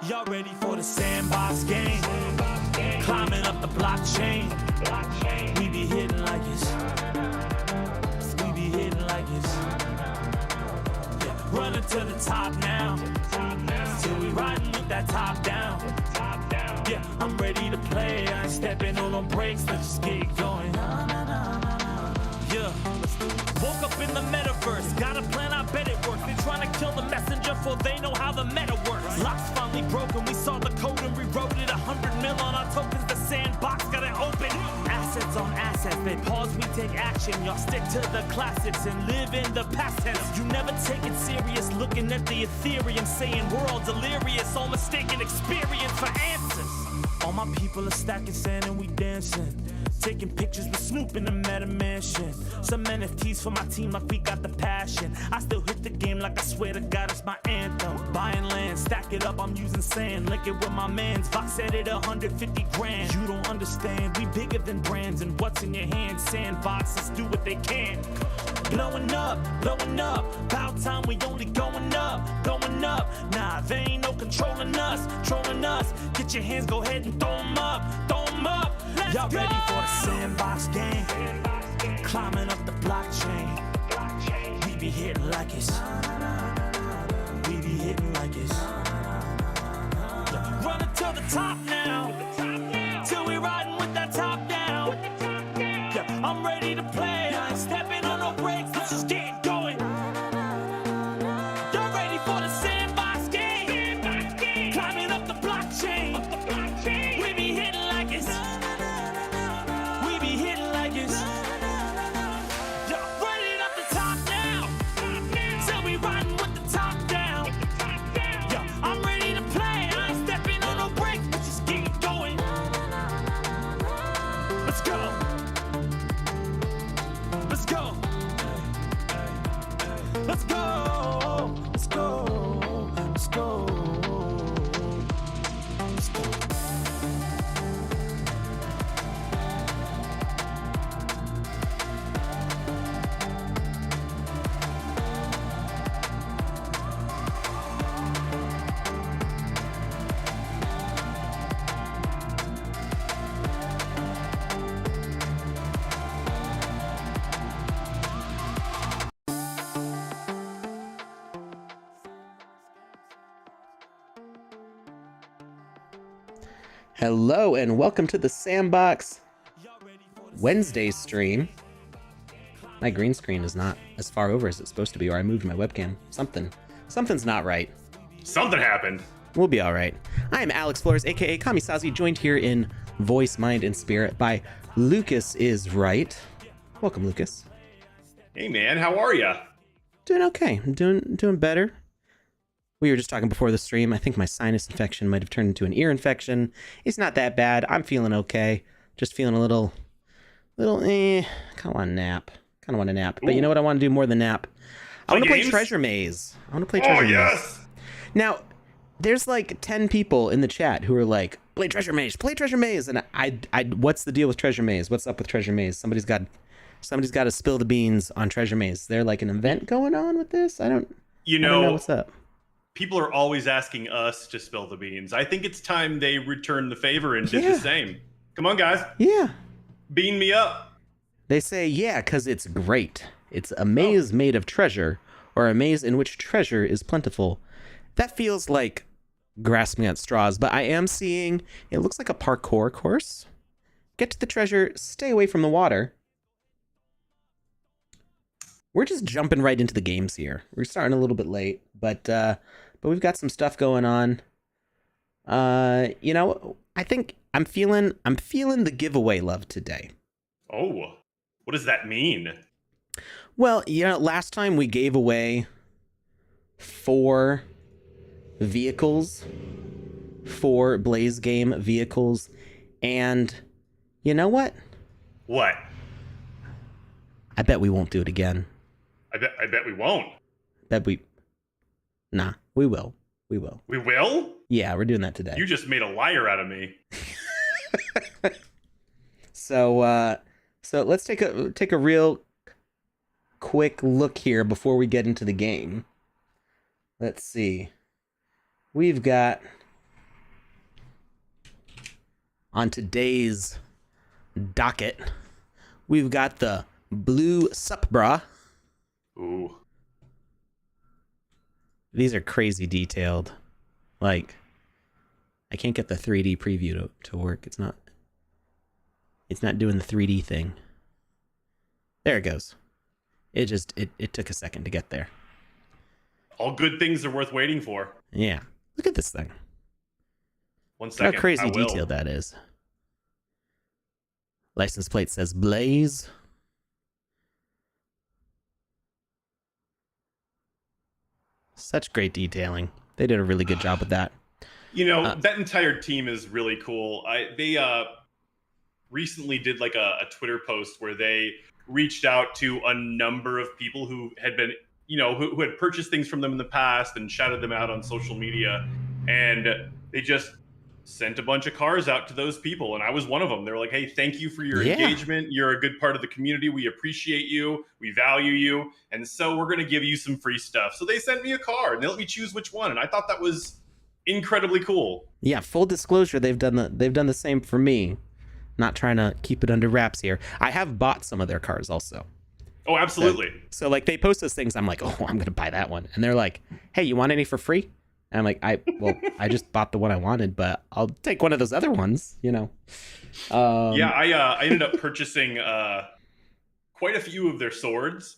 Y'all ready for the sandbox game? Climbing up the blockchain. We be hitting like it's. We be hitting like it's. Yeah, running to the top now. Till we riding with that top down. Yeah, I'm ready to play. I ain't stepping on no brakes. Let's just get it going. Yeah. Woke up in the metaverse, got a plan, I bet it works. They trying to kill the messenger for they know how the meta works. Locks finally broken, we saw the code and rewrote it. 100 mil on our tokens, the sandbox got it open. Assets on assets, they pause, we take action. Y'all stick to the classics and live in the past tense. You never take it serious, looking at the Ethereum, saying we're all delirious, all mistaken experience for answers. All my people are stacking sand and we dancing. Taking pictures with Snoop in the meta mansion. Some NFTs for my team like we got the passion. I still hit the game like I swear to God it's my anthem. Buying land, stack it up, I'm using sand. Link it with my mans, VoxEdit 150 grand. You don't understand, we bigger than brands. And what's in your hand, sandboxes do what they can. Blowing up, about time we only going up. Nah, there ain't no controlling us. Get your hands, go ahead and throw them up. Y'all ready for the sandbox game? Climbing up the blockchain. We be hitting like it's. We be hitting like it's. Running to the top now. Till we riding with that top down. Yeah, I'm ready to play. I ain't stepping on no brakes. Let's just get it going. Y'all ready for the sandbox game? Climbing up the blockchain. We be hitting like it's. Hello and welcome to the Sandbox Wednesday stream. My green screen is not as far over as it's supposed to be, or I moved my webcam. Something's not right. Something happened. We'll be all right. I am Alex Florez, aka Kamisazi, joined here in voice, mind, and spirit by Lucas is right. Welcome, Lucas. Hey man, how are ya? Doing okay. I'm doing better. We were just talking before the stream. I think my sinus infection might have turned into an ear infection. It's not that bad. I'm feeling okay. Just feeling a little, kind of want a nap. But you know what I want to do more than nap? I want to play Treasure Maze. Oh, yes. Now, there's like 10 people in the chat who are like, play Treasure Maze. And I what's the deal with Treasure Maze? What's up with Treasure Maze? Somebody's got to spill the beans on Treasure Maze. Is there like an event going on with this? I don't know what's up. People are always asking us to spill the beans. I think it's time they return the favor and did the same. Come on, guys. Yeah. Bean me up. They say, yeah, because it's great. It's a maze made of treasure, or a maze in which treasure is plentiful. That feels like grasping at straws, but I am seeing, it looks like a parkour course. Get to the treasure, stay away from the water. We're just jumping right into the games here. We're starting a little bit late, but we've got some stuff going on. You know, I think I'm feeling the giveaway love today. Oh, what does that mean? Well, you know, last time we gave away 4 vehicles, 4 Blaze Game vehicles, and you know what? What? I bet we won't do it again. I bet we won't. Nah, we will. We will. We will? Yeah, we're doing that today. You just made a liar out of me. So let's take a real quick look here before we get into the game. Let's see. We've got on today's docket, we've got the blue sup bra. Ooh. These are crazy detailed. Like, I can't get the 3D preview to work. It's not doing the 3D thing. There it goes. It took a second to get there. All good things are worth waiting for. Yeah. Look at this thing. 1 Look second. how crazy I will. detailed that is. License plate says Blaze. Such great detailing. They did a really good job with that. You know, that entire team is really cool. They recently did like a Twitter post where they reached out to a number of people who had been, who had purchased things from them in the past and shouted them out on social media. And they just sent a bunch of cars out to those people. And I was one of them. They were like, hey, thank you for your engagement. You're a good part of the community. We appreciate you. We value you. And so we're going to give you some free stuff. So they sent me a car and they let me choose which one. And I thought that was incredibly cool. Yeah, full disclosure, they've done the same for me. Not trying to keep it under wraps here. I have bought some of their cars also. Oh, absolutely. So like they post those things, I'm like, oh, I'm gonna buy that one. And they're like, hey, you want any for free? And I'm like, I just bought the one I wanted, but I'll take one of those other ones, I ended up purchasing quite a few of their swords.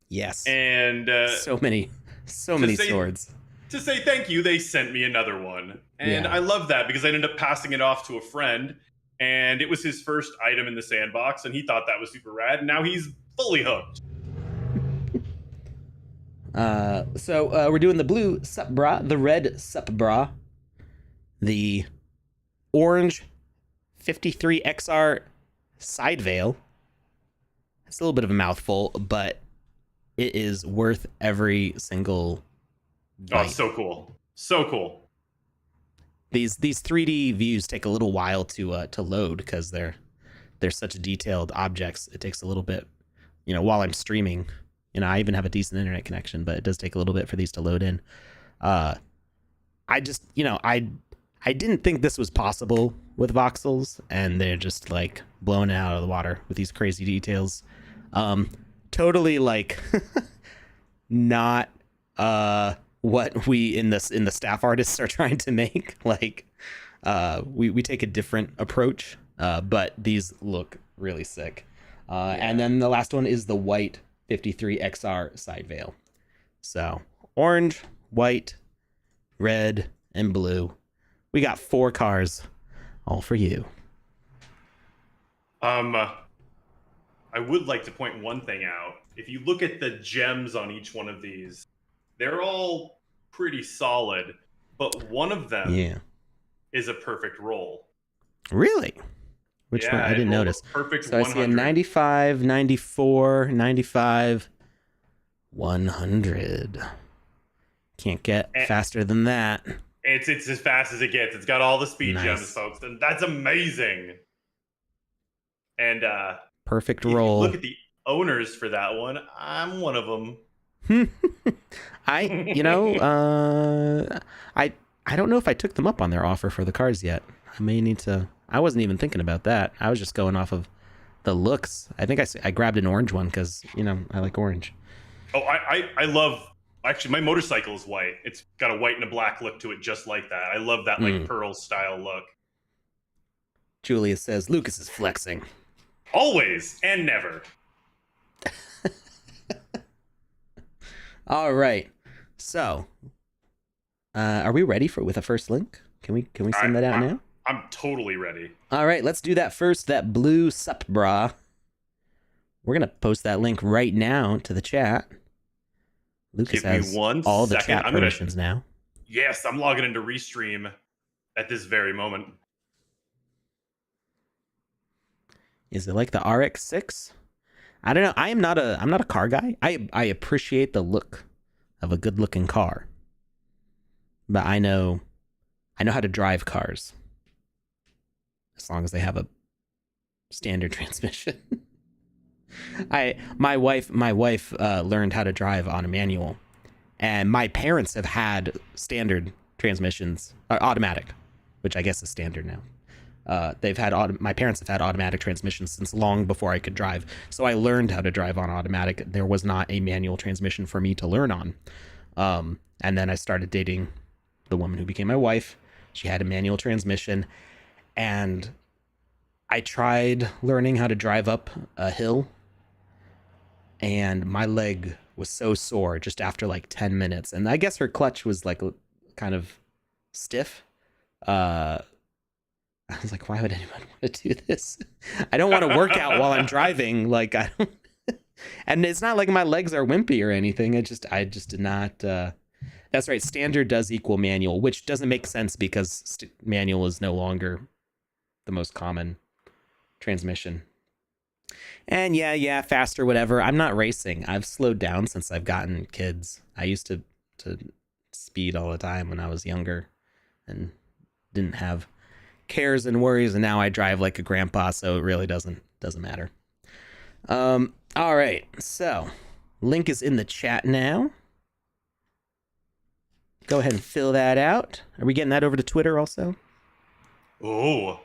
Yes. And so many swords. To say thank you, they sent me another one. And I love that because I ended up passing it off to a friend. And it was his first item in the sandbox, and he thought that was super rad. And now he's fully hooked. So we're doing the blue sup bra, the red sup bra, the orange 53XR side veil. It's a little bit of a mouthful, but it is worth every single bite. Oh, it's so cool. So cool. These 3D views take a little while to load because they're such detailed objects. It takes a little bit, while I'm streaming. I even have a decent internet connection, but it does take a little bit for these to load in. I just, I didn't think this was possible with voxels, and they're just like blowing it out of the water with these crazy details. Totally like not what we in the staff artists are trying to make. Like we take a different approach, but these look really sick. And then the last one is the white 53XR side veil. So orange, white, red, and blue. We got 4 cars, all for you. I would like to point one thing out. If you look at the gems on each one of these, they're all pretty solid, but one of them is a perfect roll. Really? Which one? I didn't notice. Perfect. So 100. I see a 95, 94, 95, 100. Can't get faster than that. It's as fast as it gets. It's got all the speed gems, folks, and that's amazing. And perfect roll. Look at the owners for that one. I'm one of them. I don't know if I took them up on their offer for the cars yet. I may need to. I wasn't even thinking about that. I was just going off of the looks. I think I grabbed an orange one because I like orange. Oh, I love. Actually, my motorcycle is white. It's got a white and a black look to it, just like that. I love that like pearl style look. Julia says Lucas is flexing. Always and never. All right. So, are we ready with a first link? Can we send that out now? I'm totally ready. All right, let's do that first. That blue sup bra. We're gonna post that link right now to the chat. Lucas has all the chat permissions now. Yes, I'm logging into Restream at this very moment. Is it like the RX-6? I don't know. I'm not a car guy. I appreciate the look of a good-looking car, but I know how to drive cars as long as they have a standard transmission. My wife learned how to drive on a manual, and my parents have had standard transmissions, automatic, which I guess is standard now. My parents have had automatic transmissions since long before I could drive. So I learned how to drive on automatic. There was not a manual transmission for me to learn on. And then I started dating the woman who became my wife. She had a manual transmission, and I tried learning how to drive up a hill, and my leg was so sore just after like 10 minutes. And I guess her clutch was like kind of stiff. I was like, why would anyone want to do this? I don't want to work out while I'm driving. Like, I don't, and it's not like my legs are wimpy or anything. I just did not, that's right. Standard does equal manual, which doesn't make sense because manual is no longer the most common transmission. And yeah, faster, whatever. I'm not racing. I've slowed down since I've gotten kids. I used to speed all the time when I was younger and didn't have cares and worries, and now I drive like a grandpa, so it really doesn't matter. All right, so link is in the chat now. Go ahead and fill that out. Are we getting that over to Twitter also? Oh,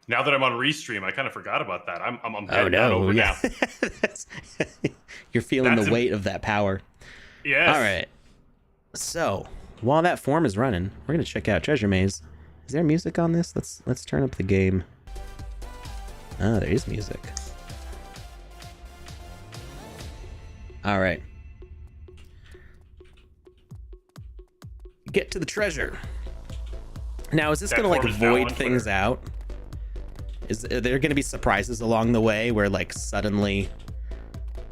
now that I'm on Restream, I kind of forgot about that. I'm heading that over now. You're feeling the weight of that power. Yes. All right. So while that form is running, we're gonna check out Treasure Maze. Is there music on this? Let's turn up the game. Oh, there is music. All right. Get to the treasure. Now, is this going to like void things out? Is there going to be surprises along the way where like suddenly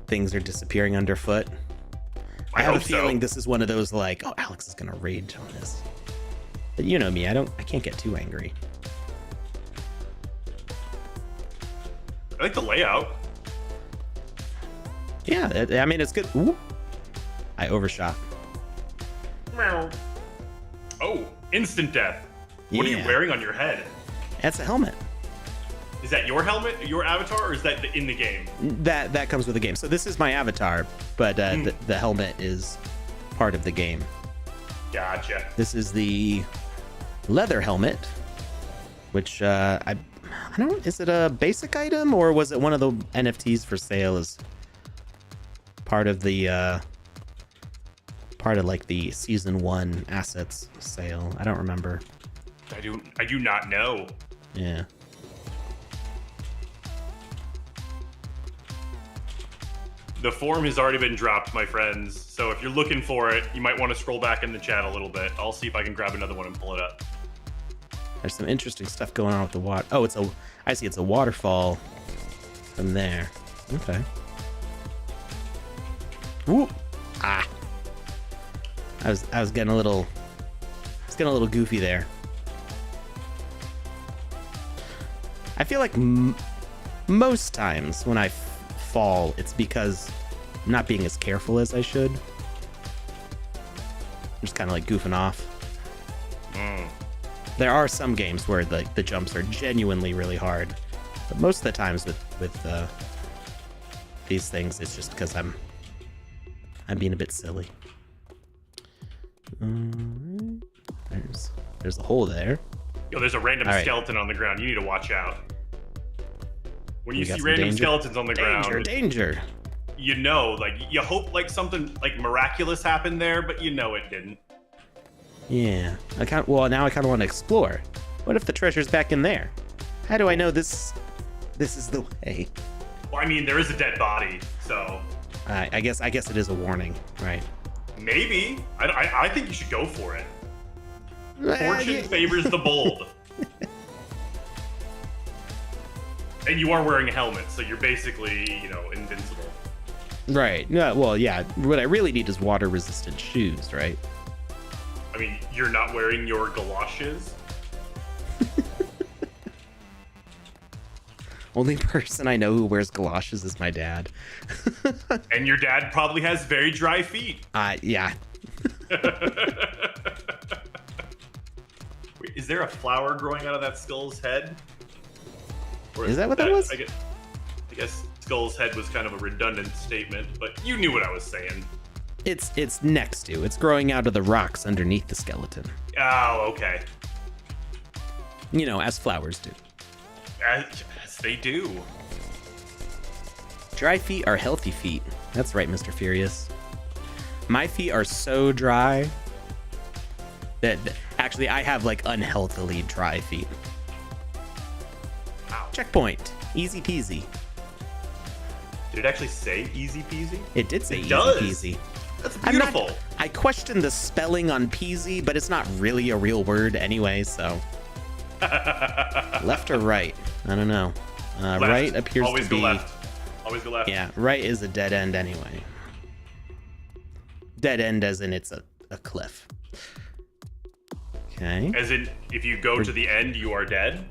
things are disappearing underfoot? I have a feeling this is one of those like, oh, Alex is going to rage on this. But you know me, I can't get too angry. I like the layout. Yeah, I mean, it's good. Ooh. I overshot. Meow. Oh, instant death. What are you wearing on your head? That's a helmet. Is that your helmet, your avatar, or is that in the game? That comes with the game. So this is my avatar, but the helmet is part of the game. Gotcha. This is the leather helmet, which I don't. Is it a basic item or was it one of the NFTs for sale as part of the like the season 1 assets sale? I don't remember. I do not know. Yeah. The form has already been dropped, my friends. So if you're looking for it, you might want to scroll back in the chat a little bit. I'll see if I can grab another one and pull it up. There's some interesting stuff going on with the water. Oh, I see it's a waterfall from there. Okay. Whoop. Ah. I was getting a little goofy there. I feel like most times when I fall, it's because I'm not being as careful as I should. I'm just kind of like goofing off. There are some games where the jumps are genuinely really hard, but most of the times with these things, it's just because I'm being a bit silly. There's a hole there. Yo, there's a random skeleton on the ground. You need to watch out. When you see random skeletons on the ground, danger. You know, like you hope like something like miraculous happened there, but you know it didn't. Yeah. Now I kind of want to explore. What if the treasure's back in there? How do I know this is the way? Well, I mean, there is a dead body, so. I guess it is a warning, right? Maybe. I think you should go for it. Fortune favors the bold. And you are wearing a helmet, so you're basically, invincible. Right. Yeah. Well, yeah. What I really need is water-resistant shoes, right? I mean, you're not wearing your galoshes? Only person I know who wears galoshes is my dad. And your dad probably has very dry feet. Yeah. Wait, is there a flower growing out of that skull's head? Or is that what that was? I guess skull's head was kind of a redundant statement, but you knew what I was saying. It's next to. It's growing out of the rocks underneath the skeleton. Oh, okay. As flowers do. As they do. Dry feet are healthy feet. That's right, Mr. Furious. My feet are so dry that actually I have like unhealthily dry feet. Wow. Checkpoint. Easy peasy. Did it actually say easy peasy? It did say It easy does. peasy. That's beautiful. I questioned the spelling on peasy, but it's not really a real word anyway, so. Left or right? I don't know. Right appears Always to be. go left. Always go left. Yeah, right is a dead end anyway. Dead end as in it's a cliff. Okay. As in, if you go to the end, you are dead?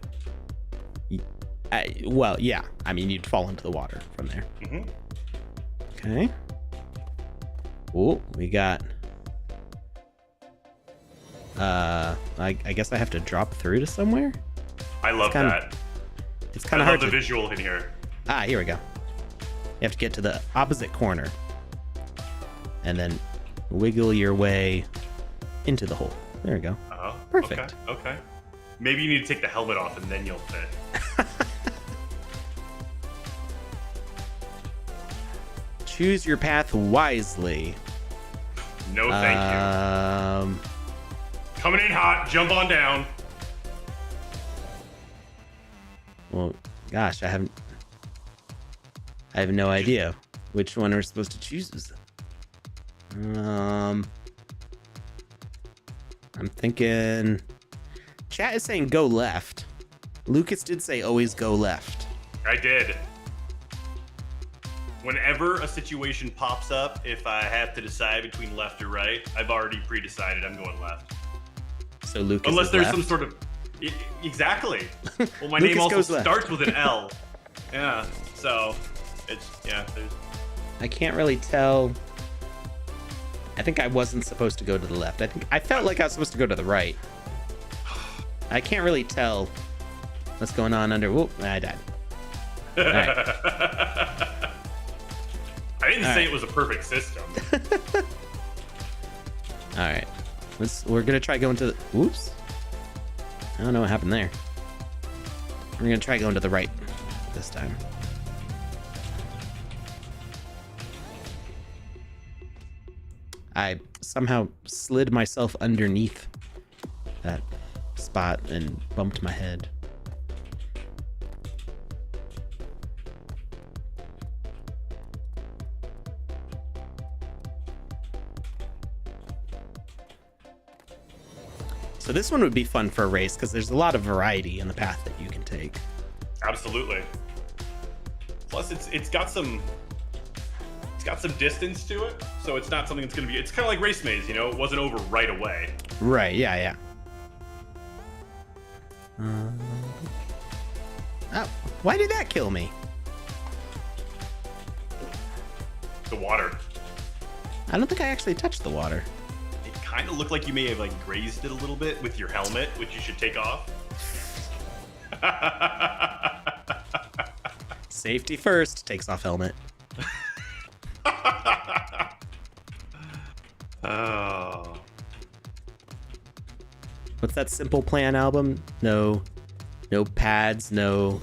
Well, yeah. I mean, you'd fall into the water from there. Mm-hmm. Okay. Oh, we got... I guess I have to drop through to somewhere? I love that. It's kind of I hard love the to... visual in here. Ah, here we go. You have to get to the opposite corner. And then wiggle your way into the hole. There we go. Oh, Perfect. Okay. Maybe you need to take the helmet off and then you'll fit. Choose your path wisely. No, thank you. Coming in hot. Jump on down. Well, gosh, I have no idea which one we're supposed to choose. I'm thinking. Chat is saying go left. Lucas did say always go left. I did. Whenever a situation pops up, if I have to decide between left or right, I've already pre-decided I'm going left. So Lucas. Unless is there's left. some sort of. Exactly. Well, my Lucas name also goes left. starts with an L. Yeah. So it's There's. I can't really tell. I think I wasn't supposed to go to the left. I felt like I was supposed to go to the right. I can't really tell what's going on under. Whoop! I died. All right. I didn't All say right. it was a perfect system. All right. We're gonna try going to the. Whoops. I don't know what happened there. We're gonna try going to the right this time. I somehow slid myself underneath that spot and bumped my head. So this one would be fun for a race because there's a lot of variety in the path that you can take. Absolutely. Plus, it's got some distance to it, so it's not something that's gonna be. It's kind of like Race Maze, you know. It wasn't over right away. Right, yeah. Oh, why did that kill me? The water. I don't think I actually touched the water. It kind of looked like you may have like grazed it a little bit with your helmet, which you should take off. Safety first, takes off helmet. Oh. What's that Simple Plan album? No pads, no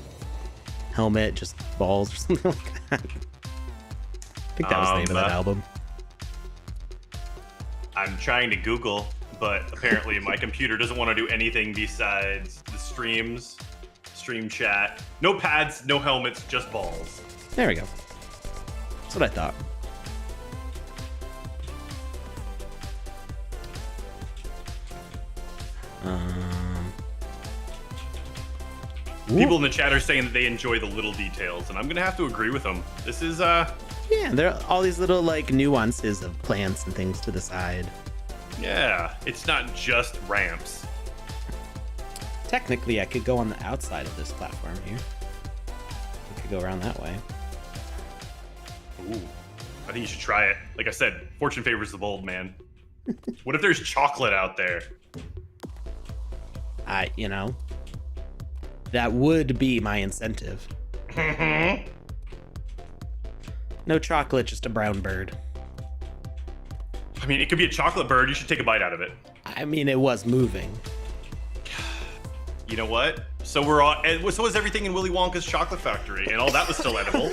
helmet, just balls or something like that. I think that was the name of that album. I'm trying to Google, but apparently my computer doesn't want to do anything besides the stream chat. No pads, no helmets, just balls. There we go. That's what I thought. People in the chat are saying that they enjoy the little details, and I'm gonna have to agree with them. This is Yeah, there are all these little like nuances of plants and things to the side. yeah, it's not just ramps. Technically, I could go on the outside of this platform here. I could go around that way. Ooh, I think you should try it. Like I said, fortune favors the bold, man. What if there's chocolate out there? That would be my incentive. No chocolate, just a brown bird. I mean, it could be a chocolate bird. You should take a bite out of it. I mean, it was moving. You know what? So we're all, and so was everything in Willy Wonka's chocolate factory, and all that was still edible,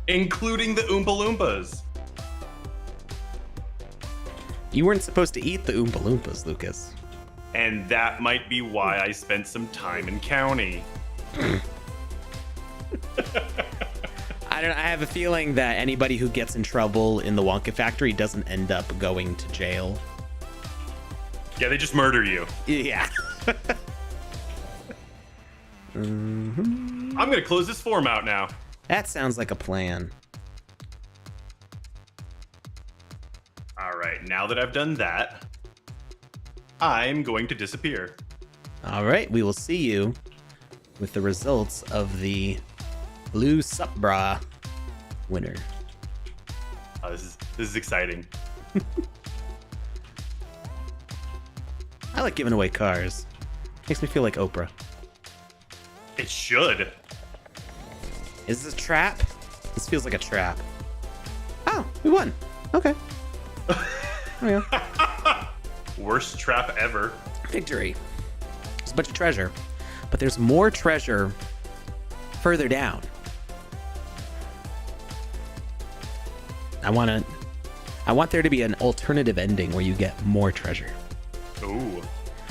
including the Oompa Loompas. You weren't supposed to eat the Oompa Loompas, Lucas. And that might be why I spent some time in county. I have a feeling that anybody who gets in trouble in the Wonka factory doesn't end up going to jail. Yeah, they just murder you. Yeah. I'm gonna close this form out now. That sounds like a plan. All right, now that I've done that, I'm going to disappear. All right, we will see you with the results of the Blue Sup Bra winner. Oh, this is exciting. I like giving away cars. Makes me feel like Oprah. It should. Is this a trap? This feels like a trap. Oh, we won. Okay. There we go. Worst trap ever. Victory. There's a bunch of treasure, but there's more treasure further down. I want there to be an alternative ending where you get more treasure. Ooh.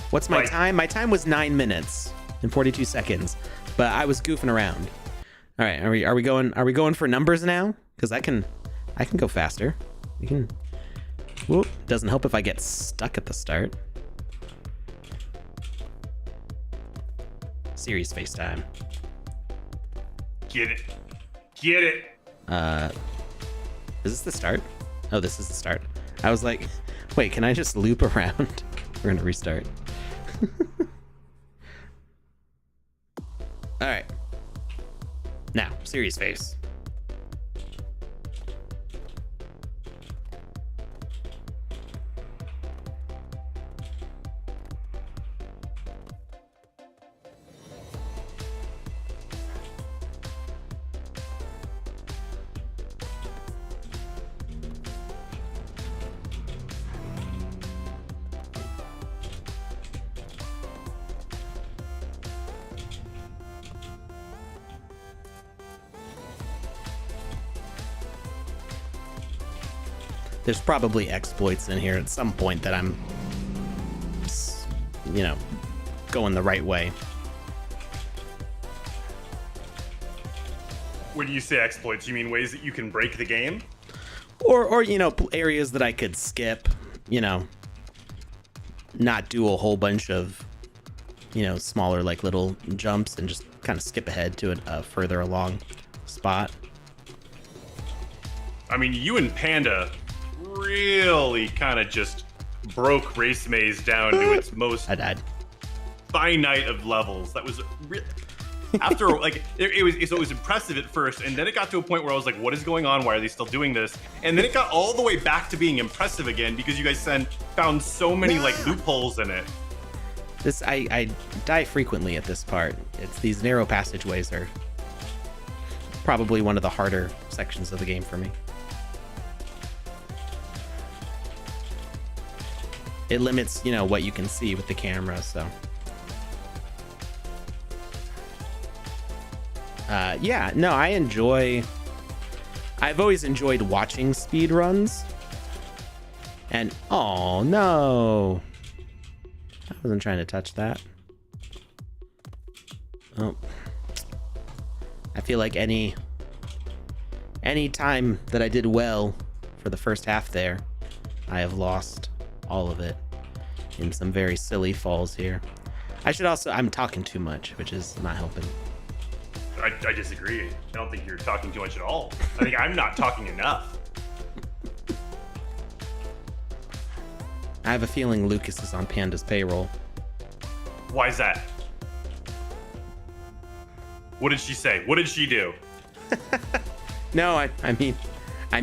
What's my time? My time was 9 minutes and 42 seconds, but I was goofing around. All right, are we going for numbers now? Because I can go faster. We can. Whoop! Doesn't help if I get stuck at the start. Serious FaceTime. Get it. Get it. Is this the start? Oh, this is the start. I was like, wait, can I just loop around? We're gonna restart. All right. Now, serious face. There's probably exploits in here at some point that I'm, going the right way. When you say exploits, you mean ways that you can break the game? Or areas that I could skip, not do a whole bunch of, smaller like little jumps and just kind of skip ahead to a further along spot. I mean, you and Panda really kind of just broke Race Maze down to its most I died. finite of levels. That was after like it was impressive at first, and then it got to a point where I was like, what is going on? Why are they still doing this? And then it got all the way back to being impressive again because you guys found so many like loopholes in it. I die frequently at this part. It's these narrow passageways are probably one of the harder sections of the game for me. It limits, what you can see with the camera, so. Yeah, no, I've always enjoyed watching speedruns. And, oh no. I wasn't trying to touch that. Oh. I feel like any time that I did well for the first half there, I have lost all of it in some very silly falls here. I'm talking too much, which is not helping. I disagree. I don't think you're talking too much at all. I think I'm not talking enough. I have a feeling Lucas is on Panda's payroll. Why is that? What did she say? What did she do? No, I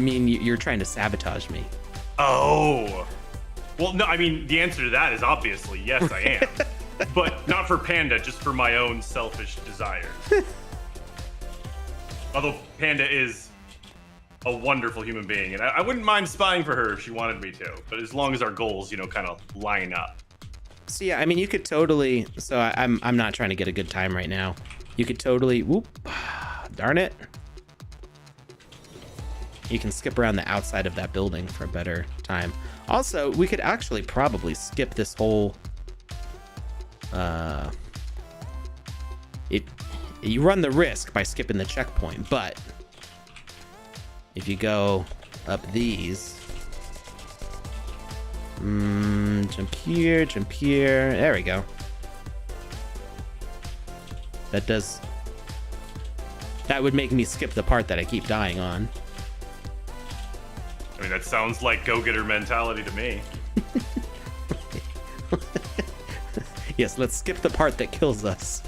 mean you're trying to sabotage me. Oh. Well, no, I mean, the answer to that is obviously yes, I am. But not for Panda, just for my own selfish desires. Although Panda is a wonderful human being, and I wouldn't mind spying for her if she wanted me to, but as long as our goals, kind of line up. So yeah, I mean, you could totally. So I'm not trying to get a good time right now. You could totally. Whoop, darn it. You can skip around the outside of that building for a better time. Also, we could actually probably skip this whole. You run the risk by skipping the checkpoint, but if you go up these. Jump here, jump here. There we go. That would make me skip the part that I keep dying on. I mean, that sounds like go-getter mentality to me. Yes, let's skip the part that kills us.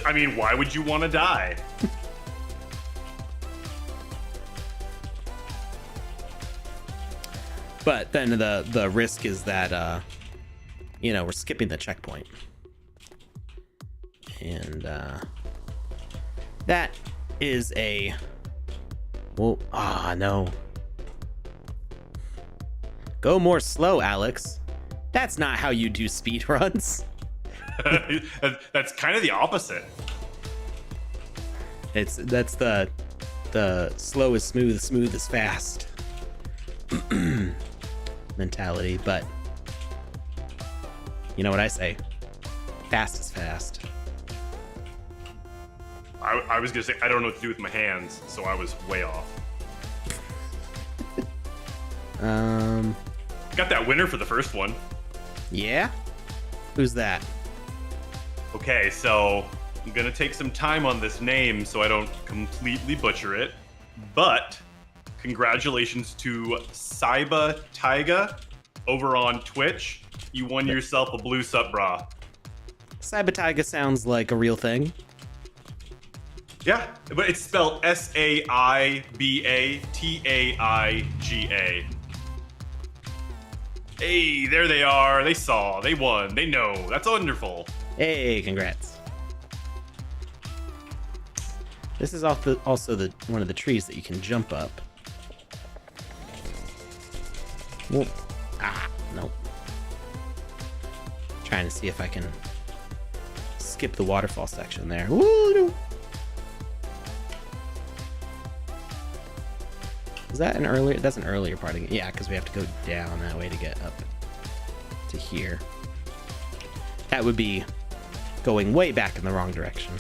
I mean, why would you want to die? But then the risk is that, we're skipping the checkpoint. And that is a... Well, no. Go more slow, Alex. That's not how you do speedruns. That's kind of the opposite. That's the slow is smooth, smooth is fast mentality, but you know what I say? Fast is fast. I was gonna say I don't know what to do with my hands, so I was way off. Got that winner for the first one. Yeah? Who's that? Okay, so I'm gonna take some time on this name so I don't completely butcher it, but congratulations to Saiba Taiga over on Twitch. You won yourself a blue sub bra. Sabotaga sounds like a real thing. Yeah, but it's spelled Saibataiga. Hey, there they are. They saw. They won. They know. That's wonderful. Hey, congrats. This is also one of the trees that you can jump up. Whoop. Nope. Trying to see if I can skip the waterfall section there. Woo! Is that an earlier? That's an earlier part of it. Yeah, because we have to go down that way to get up to here. That would be going way back in the wrong direction.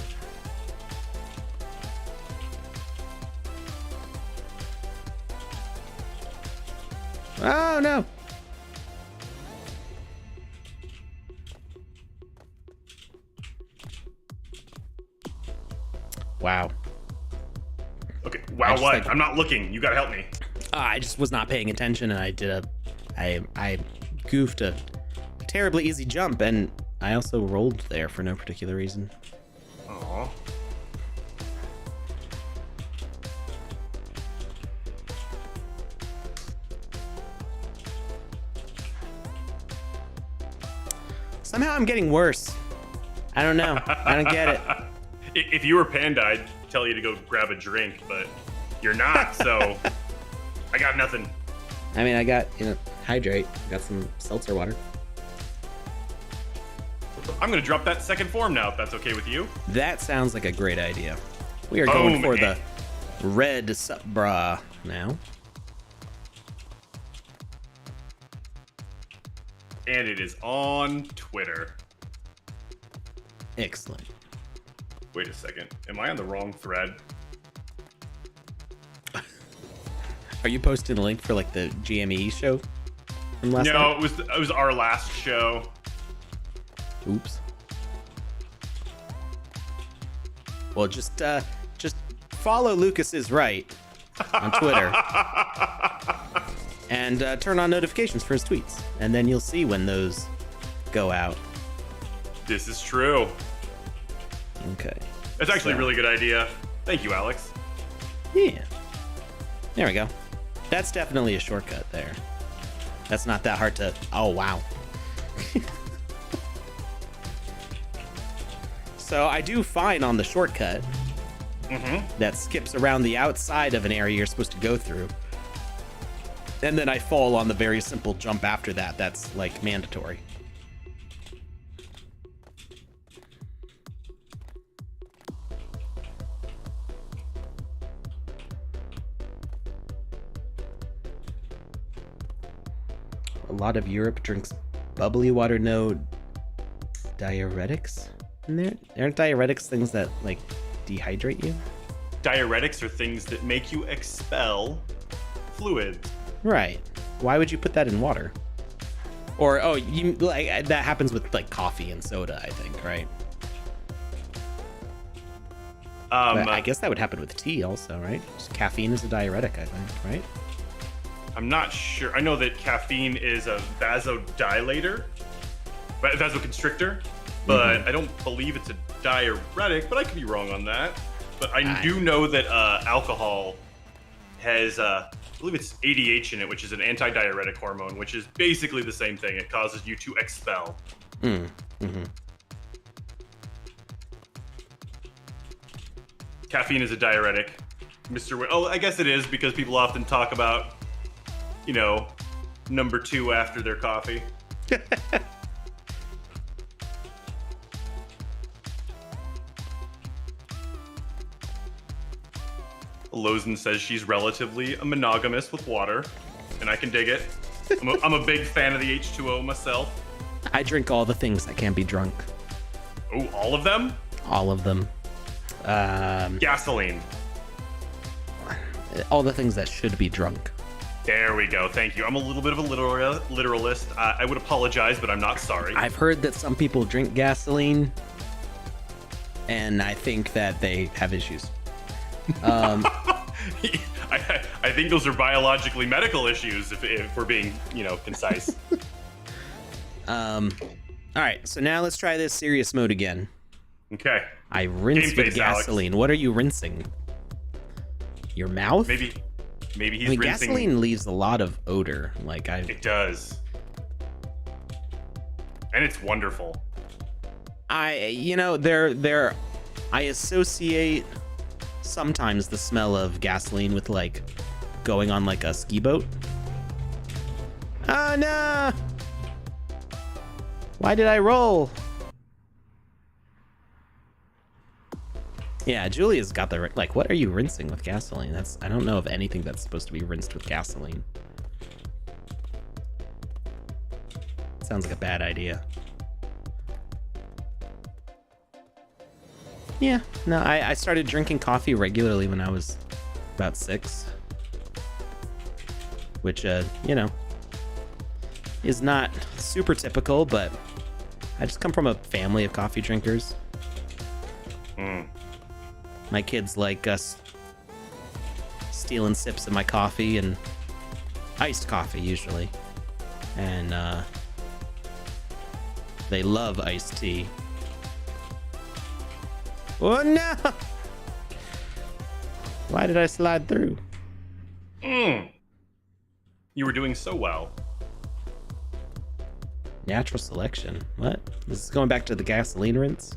Oh no! Wow. Okay. Wow. What? Like, I'm not looking. You gotta help me. I just was not paying attention, and I goofed a terribly easy jump, and I also rolled there for no particular reason. Aww. Somehow I'm getting worse. I don't know. I don't get it. If you were Panda, I'd tell you to go grab a drink, but you're not, so I got nothing. I mean, I got, hydrate. Got some seltzer water. I'm gonna drop that second form now, if that's okay with you. That sounds like a great idea. We are going for the red sub bra now. And it is on Twitter. Excellent. Wait a second. Am I on the wrong thread? Are you posting a link for like the GME show from last night? It was our last show. Oops. Well, just follow Lucas is Right on Twitter. And turn on notifications for his tweets. And then you'll see when those go out. This is true. Okay. That's actually a really good idea. Thank you, Alex. Yeah. There we go. That's definitely a shortcut there. That's not that hard to... Oh, wow. So I do fine on the shortcut. That skips around the outside of an area you're supposed to go through. And then I fall on the very simple jump after that. That's like mandatory. lot of Europe drinks bubbly water. No diuretics in there? Aren't diuretics things that like dehydrate you? Diuretics are things that make you expel fluids. Right. Why would you put that in water? Or you like that happens with like coffee and soda, I think, right? But I guess that would happen with tea also, right? Just caffeine is a diuretic, I think, right? I'm not sure. I know that caffeine is a vasodilator, vasoconstrictor, but I don't believe it's a diuretic, but I could be wrong on that. But I do know that alcohol has, I believe it's ADH in it, which is an antidiuretic hormone, which is basically the same thing. It causes you to expel. Caffeine is a diuretic. I guess it is because people often talk about, number 2 after their coffee. Lozen says she's relatively monogamous with water, and I can dig it. I'm a big fan of the H2O myself. I drink all the things that can't be drunk. Oh, all of them? All of them. Gasoline. All the things that should be drunk. There we go. Thank you. I'm a little bit of a literalist. I would apologize, but I'm not sorry. I've heard that some people drink gasoline, and I think that they have issues. I think those are biologically medical issues, if we're being, concise. All right, so now let's try this serious mode again. Okay. I rinse with gasoline. Alex. What are you rinsing? Your mouth? Maybe he's rinsing. Gasoline leaves a lot of odor. It does. And it's wonderful. I associate sometimes the smell of gasoline with going on a ski boat. Oh no! Why did I roll? Yeah, Julia's got the what are you rinsing with gasoline? I don't know of anything that's supposed to be rinsed with gasoline. Sounds like a bad idea. Yeah, no, I started drinking coffee regularly when I was about 6. Which, is not super typical, but I just come from a family of coffee drinkers. My kids like us stealing sips of my coffee, and iced coffee usually. And they love iced tea. Oh no! Why did I slide through? You were doing so well. Natural selection. What? This is going back to the gasoline rinse?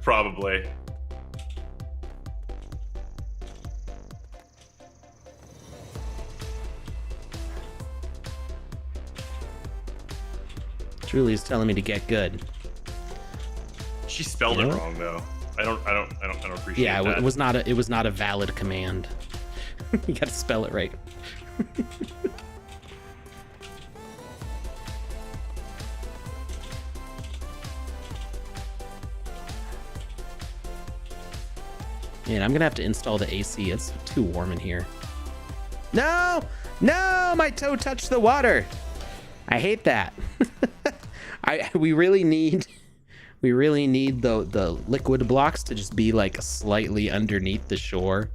Probably. Julie's telling me to get good. She spelled it wrong though. I don't appreciate that. Yeah, it was not a valid command. You got to spell it right. Man, I'm gonna have to install the AC. It's too warm in here. No! No! My toe touched the water! I hate that. We really need the liquid blocks to just be slightly underneath the shore.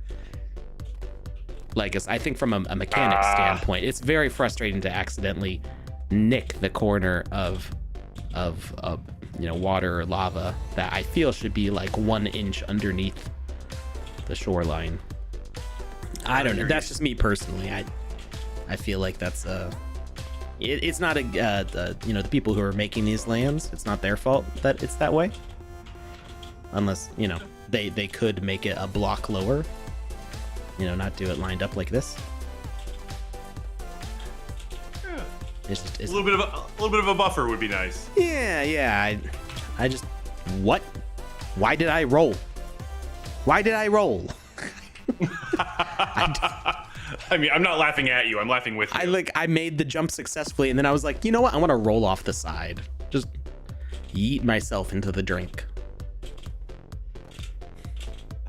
I think from a mechanic standpoint, it's very frustrating to accidentally nick the corner of water or lava that I feel should be 1 inch underneath the shoreline. I don't know. That's just me personally. I feel like that's it's not the people who are making these lands. It's not their fault that it's that way. Unless they could make it a block lower. Not do it lined up like this. Yeah. It's a little bit of a buffer would be nice. Yeah. I just what? Why did I roll? Why did I roll? I mean, I'm not laughing at you. I'm laughing with you. I made the jump successfully, and then I was like, you know what? I want to roll off the side. Just yeet myself into the drink.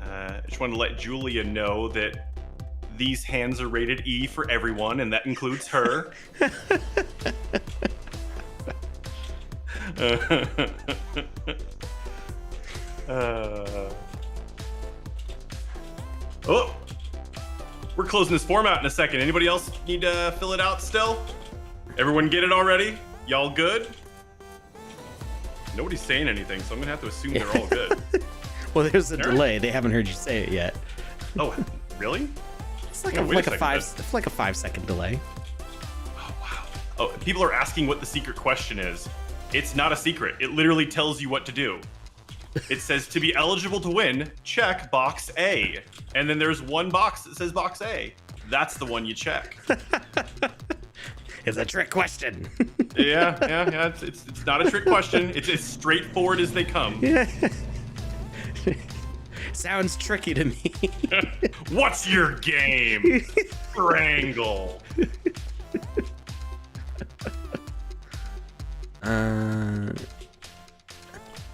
I just wanted to let Julia know that these hands are rated E for everyone, and that includes her. Oh, we're closing this form out in a second. Anybody else need to fill it out still? Everyone get it already? Y'all good? Nobody's saying anything, so I'm gonna have to assume they're all good. Well, there's a delay. They haven't heard you say it yet. Oh, really? It's like a 5-second delay. Oh, wow. Oh, people are asking what the secret question is. It's not a secret. It literally tells you what to do. It says to be eligible to win, check box A. And then there's one box that says box A. That's the one you check. It's a trick question. Yeah. It's not a trick question. It's as straightforward as they come. Yeah. Sounds tricky to me. What's your game? Strangle.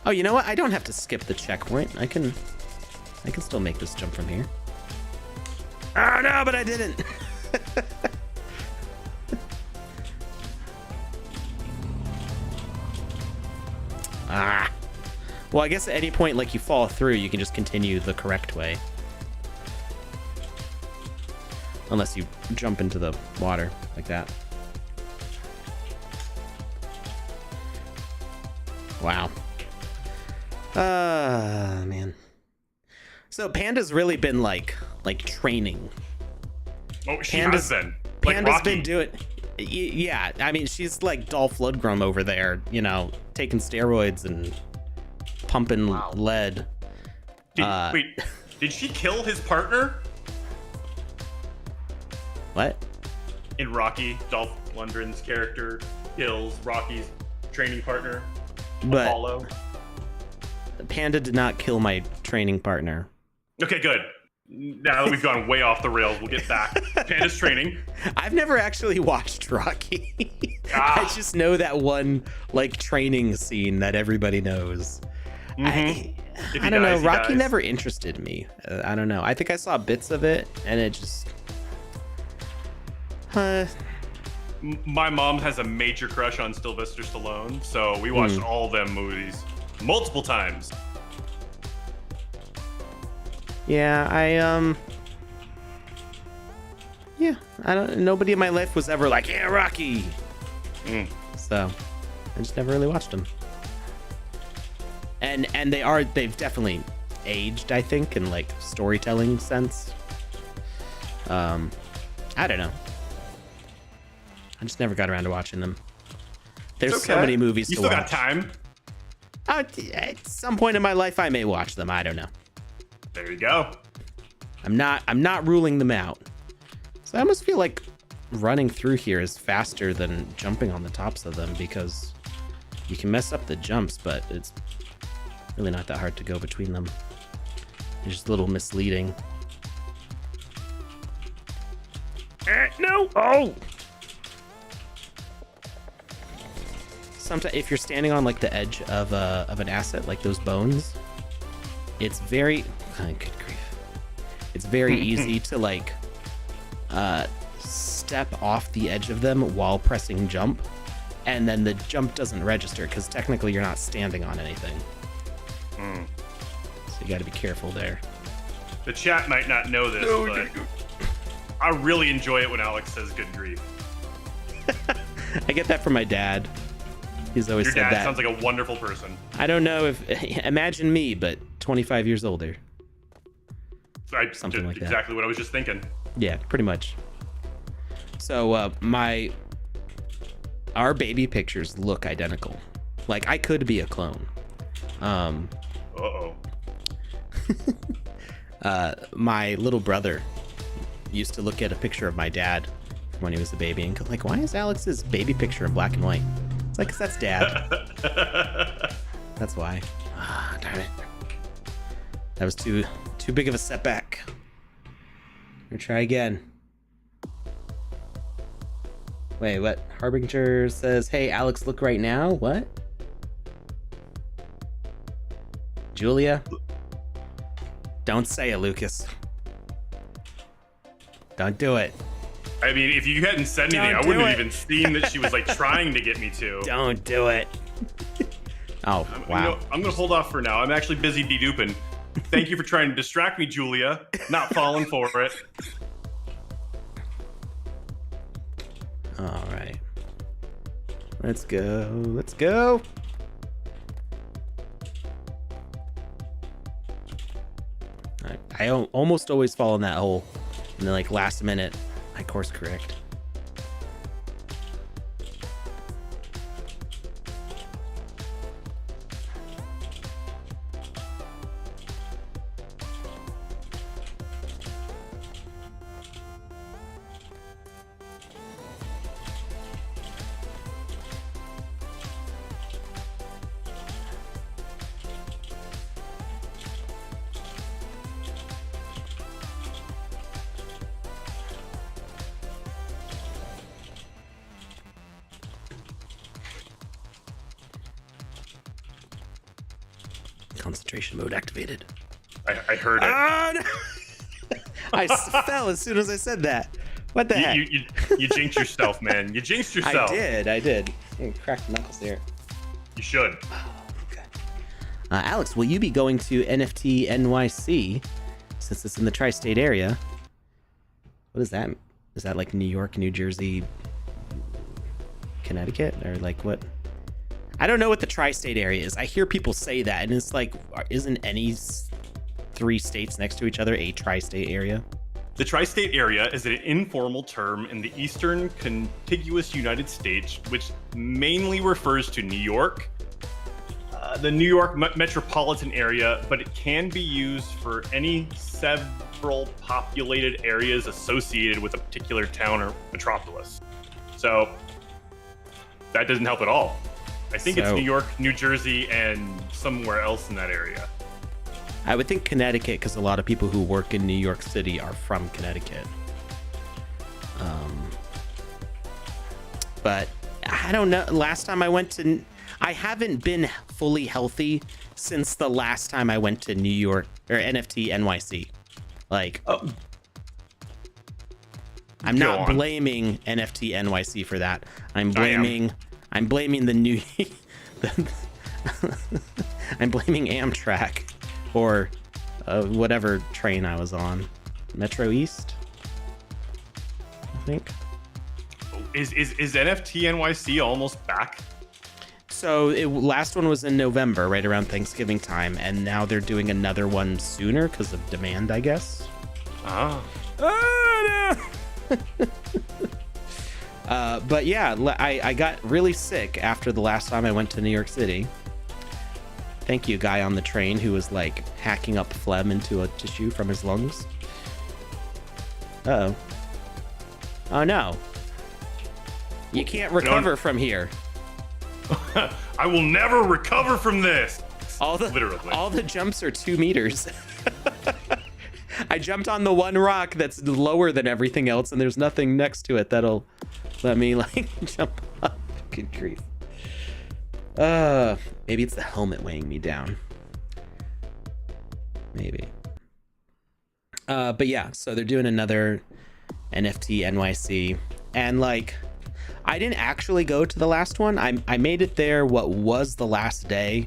Oh, you know what? I don't have to skip the checkpoint. I can still make this jump from here. Oh no, but I didn't. Well, I guess at any point, like, you fall through, you can just continue the correct way. Unless you jump into the water like that. Wow. Man. So Panda's really been like training. Oh, she has been. Like Panda's Rocky. been doing. Yeah, I mean, she's like Dolph Lundgren over there, you know, taking steroids and pumping lead. Wait, did she kill his partner? What? In Rocky, Dolph Lundgren's character kills Rocky's training partner, But Apollo. Panda did not kill my training partner. Okay, good. Now that we've gone way off the rails, we'll get back. Panda's training. I've never actually watched Rocky. I just know that one like training scene that everybody knows. Mm-hmm. I don't know. Rocky never interested me. I don't know. I think I saw bits of it, and it just. My mom has a major crush on Sylvester Stallone, so we watched all them movies multiple times. Yeah, I don't. Nobody in my life was ever like, yeah, Rocky. So, I just never really watched them. And they've definitely aged, I think, in like storytelling sense. I don't know. I just never got around to watching them. There's so many movies to watch. You still got time. At some point in my life, I may watch them. I don't know. There you go. I'm not ruling them out. So I almost feel like running through here is faster than jumping on the tops of them, because you can mess up the jumps, but it's really not that hard to go between them. It's just a little misleading. No! Oh! Sometimes if you're standing on like the edge of an asset, like those bones, it's very good grief. It's very easy to like step off the edge of them while pressing jump, and then the jump doesn't register because technically you're not standing on anything. So you got to be careful there. The chat might not know this, but I really enjoy it when Alex says "good grief." I get that from my dad. He's always Your said dad that. sounds like a wonderful person. I don't know if imagine me, but 25 years older. Something like that. Exactly what I was just thinking. Yeah, pretty much. So our baby pictures look identical. Like I could be a clone. My little brother used to look at a picture of my dad when he was a baby and go like, why is Alex's baby picture in black and white? It's like, 'cause that's dad. That's why. Darn it. That was too big of a setback. We'll try again. Wait, what? Harbinger says, hey, Alex, look right now. What? Julia? Don't say it, Lucas. Don't do it. I mean, if you hadn't said anything, I wouldn't have even seen that she was like trying to get me to. Don't do it. Oh, wow. I'm gonna hold off for now. I'm actually busy deduping. Thank you for trying to distract me, Julia. Not falling for it. All right. Let's go. Let's go. I almost always fall in that hole. And then, like, last minute, I course correct. Concentration mode activated. I heard it. Oh, no. I fell as soon as I said that. What the heck? You jinxed yourself, man. You jinxed yourself. I did. I cracked the knuckles there. You should. Oh, okay. Alex, will you be going to NFT NYC since it's in the tri-state area? What is that? Is that like New York, New Jersey, Connecticut, or like what? I don't know what the tri-state area is. I hear people say that, and it's like, isn't any 3 states next to each other a tri-state area? The tri-state area is an informal term in the eastern contiguous United States, which mainly refers to New York, the New York metropolitan area, but it can be used for any several populated areas associated with a particular town or metropolis. So that doesn't help at all. I think it's New York, New Jersey, and somewhere else in that area. I would think Connecticut, because a lot of people who work in New York City are from Connecticut. But I don't know. Last time I went to... I haven't been fully healthy since the last time I went to New York, or NFT NYC. Like... Oh. I'm not blaming NFT NYC for that. I'm blaming the new... I'm blaming Amtrak or whatever train I was on. Metro East, I think. Is NFT NYC almost back? So last one was in November, right around Thanksgiving time, and now they're doing another one sooner because of demand, I guess. Oh no! But yeah, I got really sick after the last time I went to New York City. Thank you, guy on the train who was like hacking up phlegm into a tissue from his lungs. Uh-oh. Oh no. You can't recover from here. I will never recover from this. Literally. All the jumps are 2 meters. I jumped on the one rock that's lower than everything else, and there's nothing next to it that'll let me like jump up. Good grief. Maybe it's the helmet weighing me down. Maybe. But yeah, so they're doing another NFT NYC, and like, I didn't actually go to the last one. I made it there what was the last day,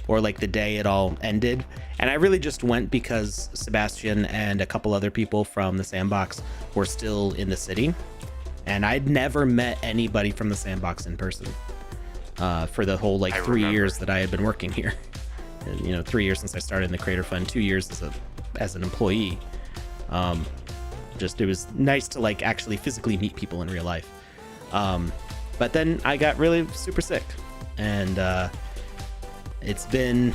or like the day it all ended. And I really just went because Sebastian and a couple other people from the Sandbox were still in the city. And I'd never met anybody from the Sandbox in person for the whole like 3 years that I had been working here. And, you know, 3 years since I started in the Creator Fund, 2 years as an employee. It was nice to like actually physically meet people in real life. But then I got really super sick, and it's been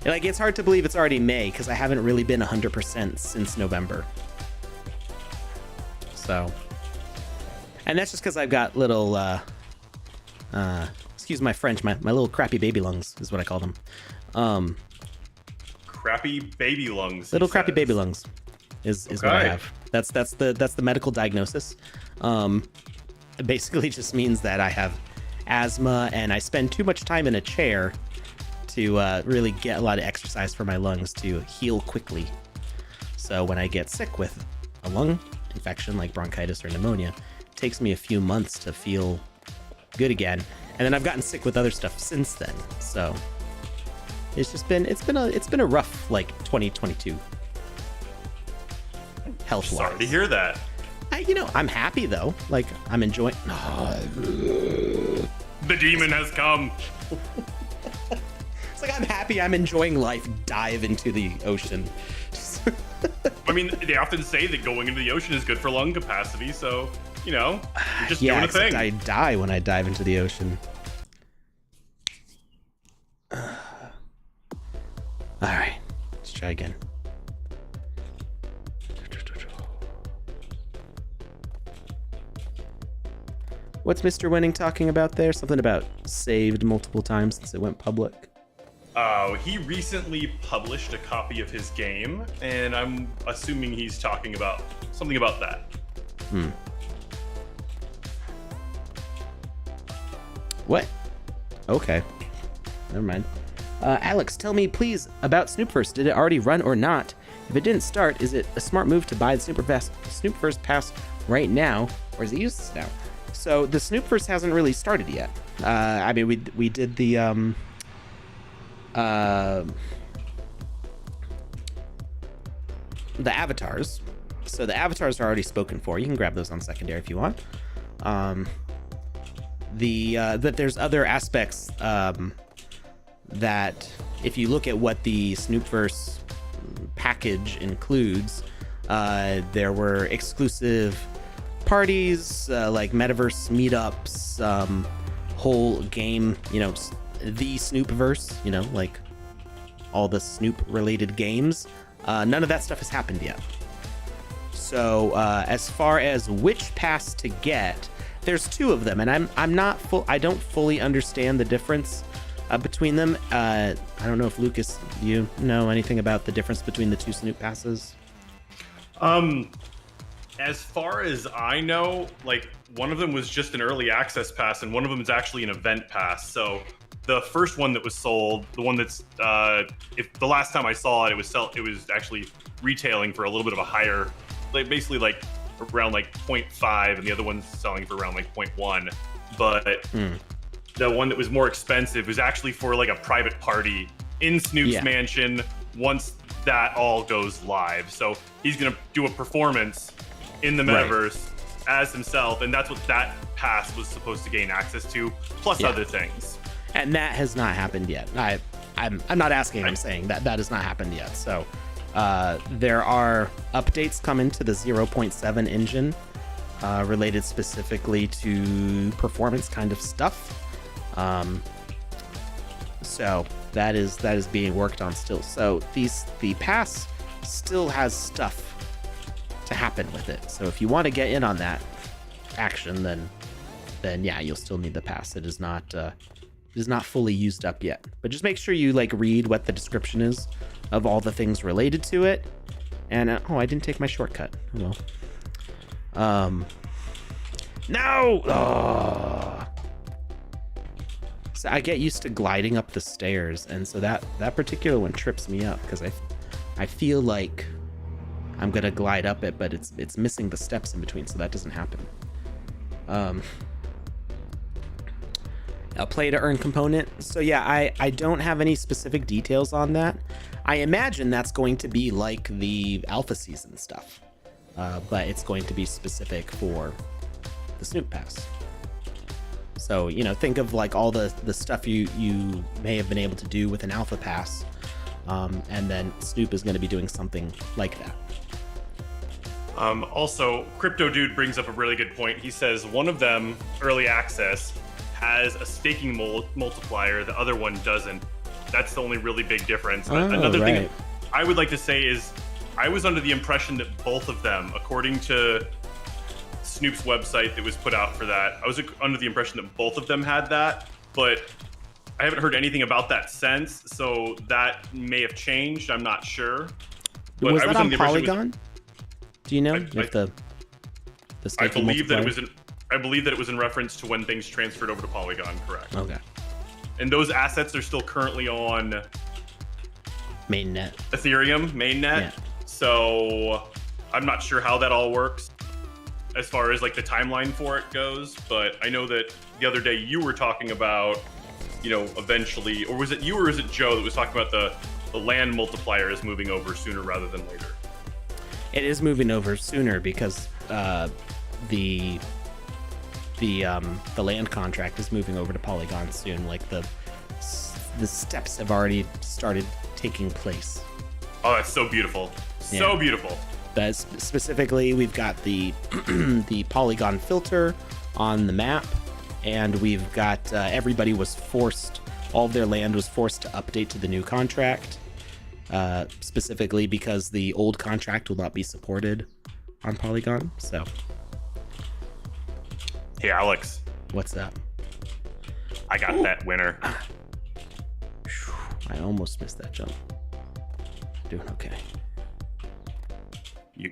like, it's hard to believe it's already May because I haven't really been 100% since November. So, and that's just because I've got little excuse my French, my little crappy baby lungs is what I call them. Crappy baby lungs. Little crappy baby lungs. is what I have. That's the medical diagnosis. It basically just means that I have asthma and I spend too much time in a chair to really get a lot of exercise for my lungs to heal quickly. So when I get sick with a lung infection like bronchitis or pneumonia, it takes me a few months to feel good again. And then I've gotten sick with other stuff since then. So it's been a rough like 2022 health-wise. Sorry to hear that. I'm happy though. Like I'm enjoying. The demon has come. It's like I'm happy. I'm enjoying life. Dive into the ocean. I mean, they often say that going into the ocean is good for lung capacity. So you're just doing a thing. I die when I dive into the ocean. All right, let's try again. What's Mr. Wenning talking about there? Something about saved multiple times since it went public. He recently published a copy of his game, and I'm assuming he's talking about something about that. What? Okay. Never mind. Alex, tell me please about Snoopverse. Did it already run or not? If it didn't start, is it a smart move to buy the Snoopverse pass right now, or is it useless now? So the Snoopverse hasn't really started yet. I mean, we did the avatars. So the avatars are already spoken for. You can grab those on secondary if you want. That there's other aspects that if you look at what the Snoopverse package includes, there were exclusive parties, like metaverse meetups, whole game, the Snoopverse, like all the Snoop related games. None of that stuff has happened yet. So as far as which pass to get, there's two of them, and I don't fully understand the difference between them. I don't know if Lucas, you know anything about the difference between the two Snoop passes? As far as I know, like one of them was just an early access pass, and one of them is actually an event pass. So the first one that was sold, the one that's if the last time I saw it, it was actually retailing for a little bit of a higher, like basically like around like 0.5, and the other one's selling for around like 0.1. But the one that was more expensive was actually for like a private party in Snoop's mansion once that all goes live. So he's gonna do a performance in the metaverse as himself, and that's what that pass was supposed to gain access to, plus other things. And that has not happened yet. I'm not asking. I'm saying that has not happened yet. So there are updates coming to the 0.7 engine related specifically to performance kind of stuff. So that is being worked on still. So the pass still has stuff to happen with it. So if you want to get in on that action, then yeah, you'll still need the pass. It is not fully used up yet. But just make sure you like read what the description is of all the things related to it. And I didn't take my shortcut. Oh well. No. Oh. So I get used to gliding up the stairs, and so that particular one trips me up because I feel like I'm gonna glide up it, but it's missing the steps in between, so that doesn't happen. A play to earn component. So yeah, I don't have any specific details on that. I imagine that's going to be like the alpha season stuff, but it's going to be specific for the Snoop Pass. So think of like all the stuff you may have been able to do with an alpha pass, and then Snoop is going to be doing something like that. Also, Crypto Dude brings up a really good point. He says one of them, early access, has a staking multiplier, the other one doesn't. That's the only really big difference. Another thing I would like to say is I was under the impression that both of them, according to Snoop's website that was put out for that, I was under the impression that both of them had that, but I haven't heard anything about that since, so that may have changed. I'm not sure. But Was that on Polygon? Do you know if the I staking believe that it multiplier- was I believe that it was in reference to when things transferred over to Polygon, correct? Okay. And those assets are still currently on Mainnet. Ethereum mainnet. Yeah. So I'm not sure how that all works as far as like the timeline for it goes, but I know that the other day you were talking about, eventually, or was it you or is it Joe that was talking about the land multiplier is moving over sooner rather than later? It is moving over sooner because the land contract is moving over to Polygon soon. Like the steps have already started taking place. Oh, that's so beautiful. So beautiful. But specifically, we've got the the Polygon filter on the map, and we've got everybody was forced, all of their land was forced to update to the new contract, specifically because the old contract will not be supported on Polygon. So, Hey, Alex, what's up? I got that winner. I almost missed that jump. Doing okay.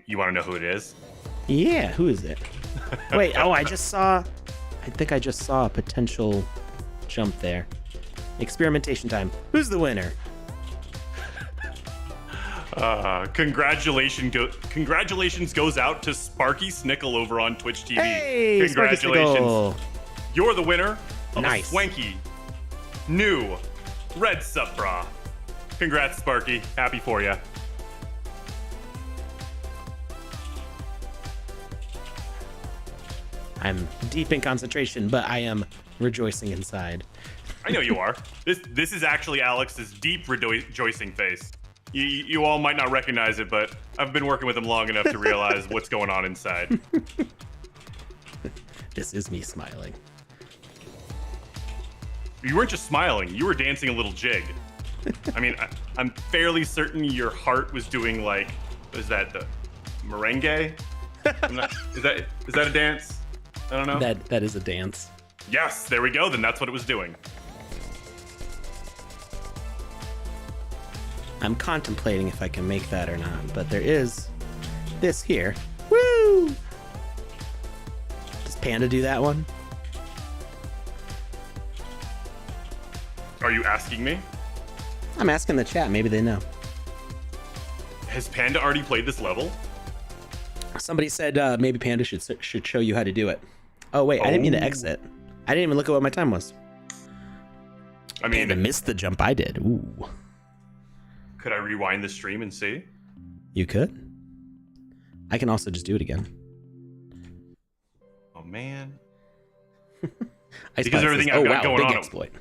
You want to know who it is? Yeah, who is it? Wait, I think I just saw a potential jump there. Experimentation time. Who's the winner? Congratulations goes out to Sparky Snickle over on Twitch TV. Hey, Congratulations. Sparky Snickle. You're the winner of Nice. a swanky, new, red sub bra. Congrats, Sparky. Happy for you. I'm deep in concentration, but I am rejoicing inside. I know you are. This is actually Alex's deep rejoicing face. You all might not recognize it, but I've been working with him long enough to realize what's going on inside. This is me smiling. You weren't just smiling, you were dancing a little jig. I mean, I'm fairly certain your heart was doing like, was that the merengue? Is that a dance? I don't know. That is a dance. Yes, there we go. Then that's what it was doing. I'm contemplating if I can make that or not, but there is this here. Woo! Does Panda do that one? Are you asking me? I'm asking the chat. Maybe they know. Has Panda already played this level? Somebody said maybe Panda should show you how to do it. Oh wait, I didn't mean to exit. I didn't even look at what my time was. I mean, Panda missed the jump I did. Ooh. could I rewind the stream and see? You could. I can also just do it again. Oh man. Because everything I've got going big on- exploit.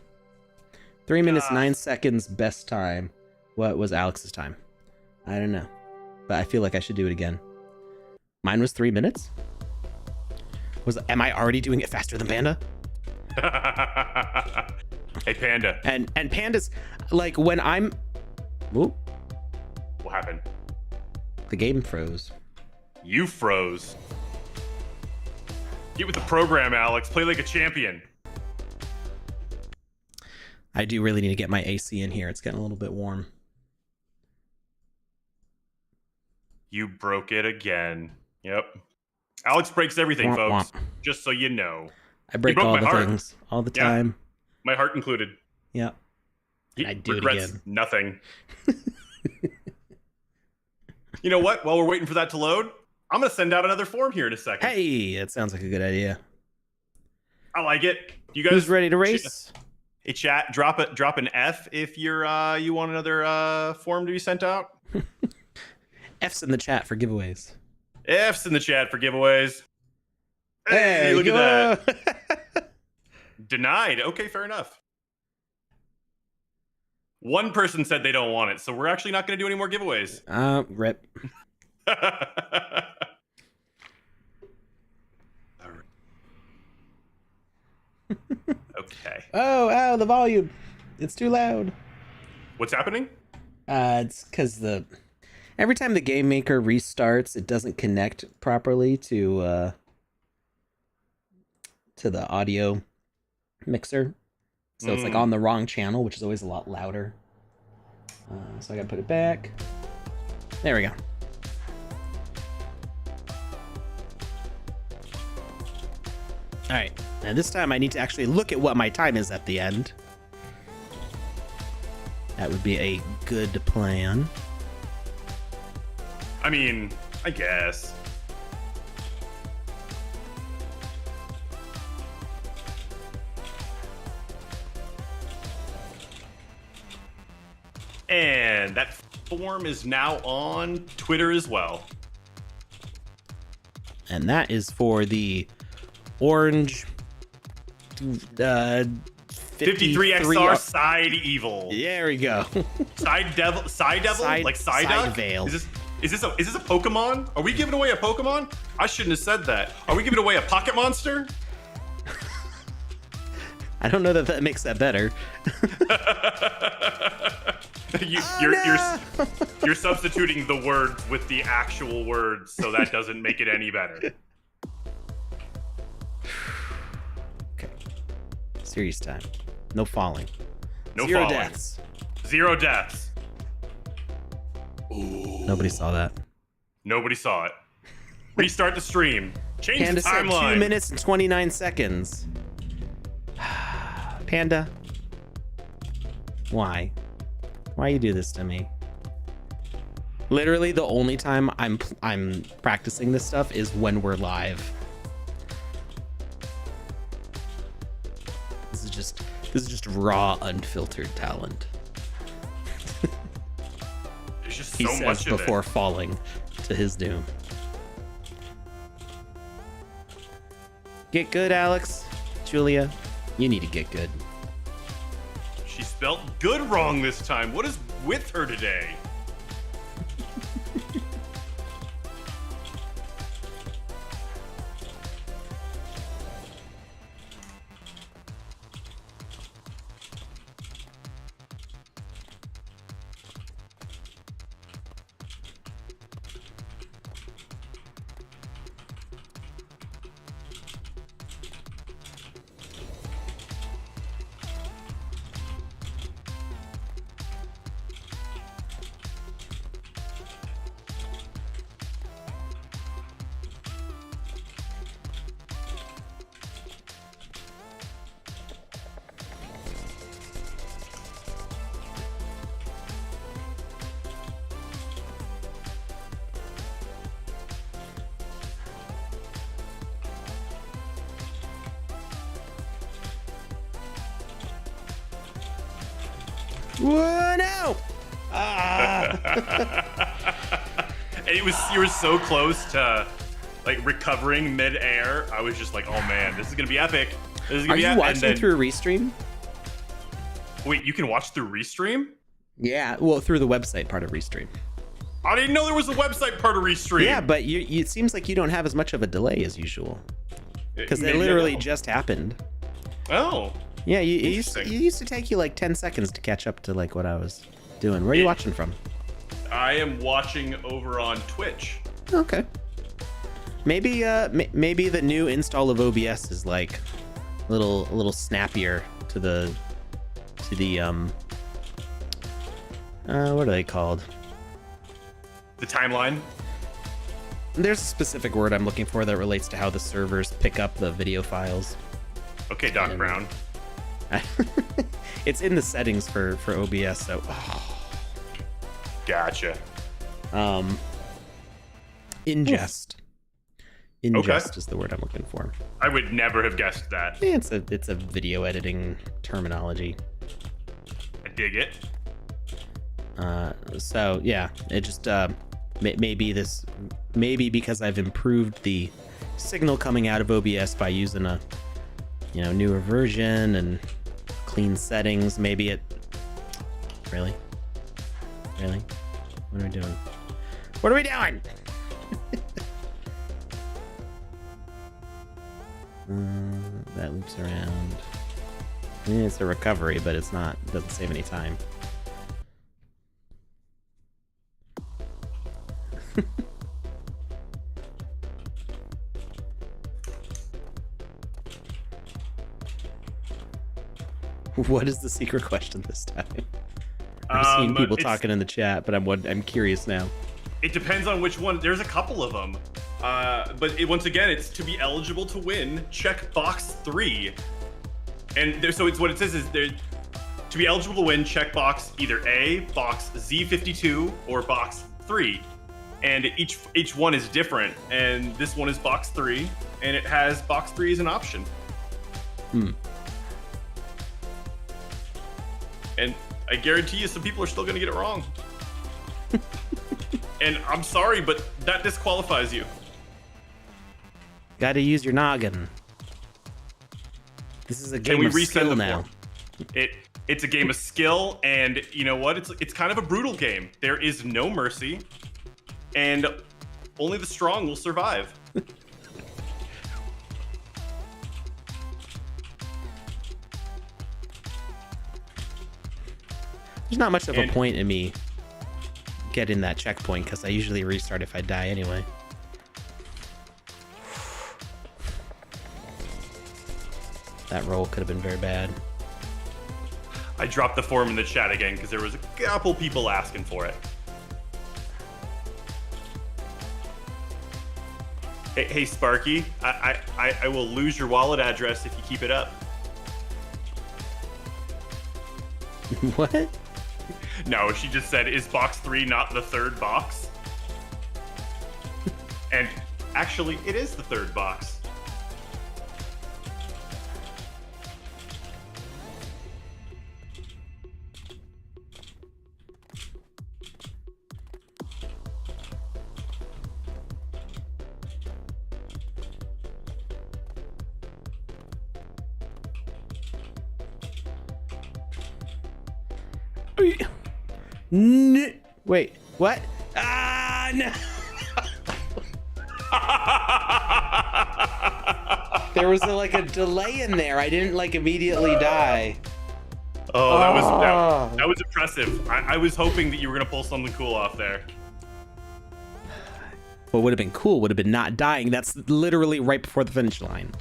3 minutes 9 seconds best time. What was Alex's time? I don't know, but I feel like I should do it again. Mine was 3 minutes. Am I already doing it faster than Panda? Hey Panda, And Panda's like when I'm. Whoop, what happened? the game froze. You froze. Get with the program, Alex. Play like a champion. I do really need to get my AC in here. It's getting a little bit warm. You broke it again. Yep. Alex breaks everything, Womp folks. womp. Just so you know. I break broke all my the heart. things all the Yeah. time. My heart included. Yeah. He I do it regrets again. nothing. You know what? While we're waiting for that to load, I'm going to send out another form here in a second. Hey, that sounds like a good idea. I like it. You guys Who's ready to race? Hey chat, drop an F if you're you want another form to be sent out. F's in the chat for giveaways. F's in the chat for giveaways. Hey, Hey, look go. at that. Denied. Okay, fair enough. One person said they don't want it, so we're actually not going to do any more giveaways. Rip. Okay. Oh, the volume. It's too loud. What's happening? It's because every time the GameMaker restarts, it doesn't connect properly to the audio mixer. So it's like on the wrong channel, which is always a lot louder. So I gotta put it back. There we go. All right, and this time I need to actually look at what my time is at the end. That would be a good plan. I mean, I guess. And that form is now on Twitter as well. And that is for the orange 53 XR side evil. There we go. Side devil, like Psyduck? Veil. Is this a Pokemon? Are we giving away a Pokemon? I shouldn't have said that. Are we giving away a Pocket Monster? I don't know that makes that better. You're substituting the words with the actual words, so that doesn't make it any better. Okay. Serious time. No falling. No Zero falling. deaths. 0 deaths. Ooh. Nobody saw that. Nobody saw it. Restart the stream. Change Panda the timeline. said 2 minutes and 29 seconds. Panda. Why? Why you do this to me? Literally the only time I'm practicing this stuff is when we're live. This is just raw, unfiltered talent. There's just He so says much of before it. falling to his doom. Get good, Alex. Julia, you need to get good. She spelt good wrong this time. What is with her today? Whoa, no! Ah! And you were so close to like recovering mid-air. I was just like, oh man, this is gonna be epic. This is gonna Are be you epic. watching through Restream? Wait, you can watch through Restream? Yeah, well, through the website part of Restream. I didn't know there was a website part of Restream. Yeah, but it seems like you don't have as much of a delay as usual. Because it Maybe I literally don't. just happened. Oh. Yeah, it Interesting. used to take you like 10 seconds to catch up to like what I was doing. Where are you watching from? I am watching over on Twitch. Okay. Maybe maybe the new install of OBS is like a little snappier to the what are they called? The timeline. There's a specific word I'm looking for that relates to how the servers pick up the video files. Okay, Doc Brown. It's in the settings for OBS, so Gotcha. ingest. Ingest Okay. is the word I'm looking for. I would never have guessed that. It's a video editing terminology. I dig it. So yeah, it just maybe because I've improved the signal coming out of OBS by using a newer version and clean settings. Maybe it really what are we doing? What are we doing? That loops around. It's a recovery, but it's not. It doesn't save any time. What is the secret question this time? I've seen people talking in the chat, but I'm curious now. It depends on which one. There's a couple of them. Once again, it's to be eligible to win, check box 3. And there, so it's what it says is there to be eligible to win, check box either A, box Z52, or box 3. And each one is different. And this one is box 3, and it has box 3 as an option. And I guarantee you some people are still going to get it wrong. And I'm sorry, but that disqualifies you. Gotta use your noggin. This is a game of skill now. It's a game of skill, and you know what? It's kind of a brutal game. There is no mercy, and only the strong will survive. There's not much of a point in me getting that checkpoint because I usually restart if I die anyway. That roll could have been very bad. I dropped the form in the chat again because there was a couple people asking for it. Hey Sparky, I will lose your wallet address if you keep it up. What? No, she just said, is box 3 not the third box? And actually, it is the third box. Wait, what? Ah, no. There was like a delay in there. I didn't like immediately die. Oh, that was impressive. I was hoping that you were gonna pull something cool off there. What would have been cool would have been not dying. That's literally right before the finish line.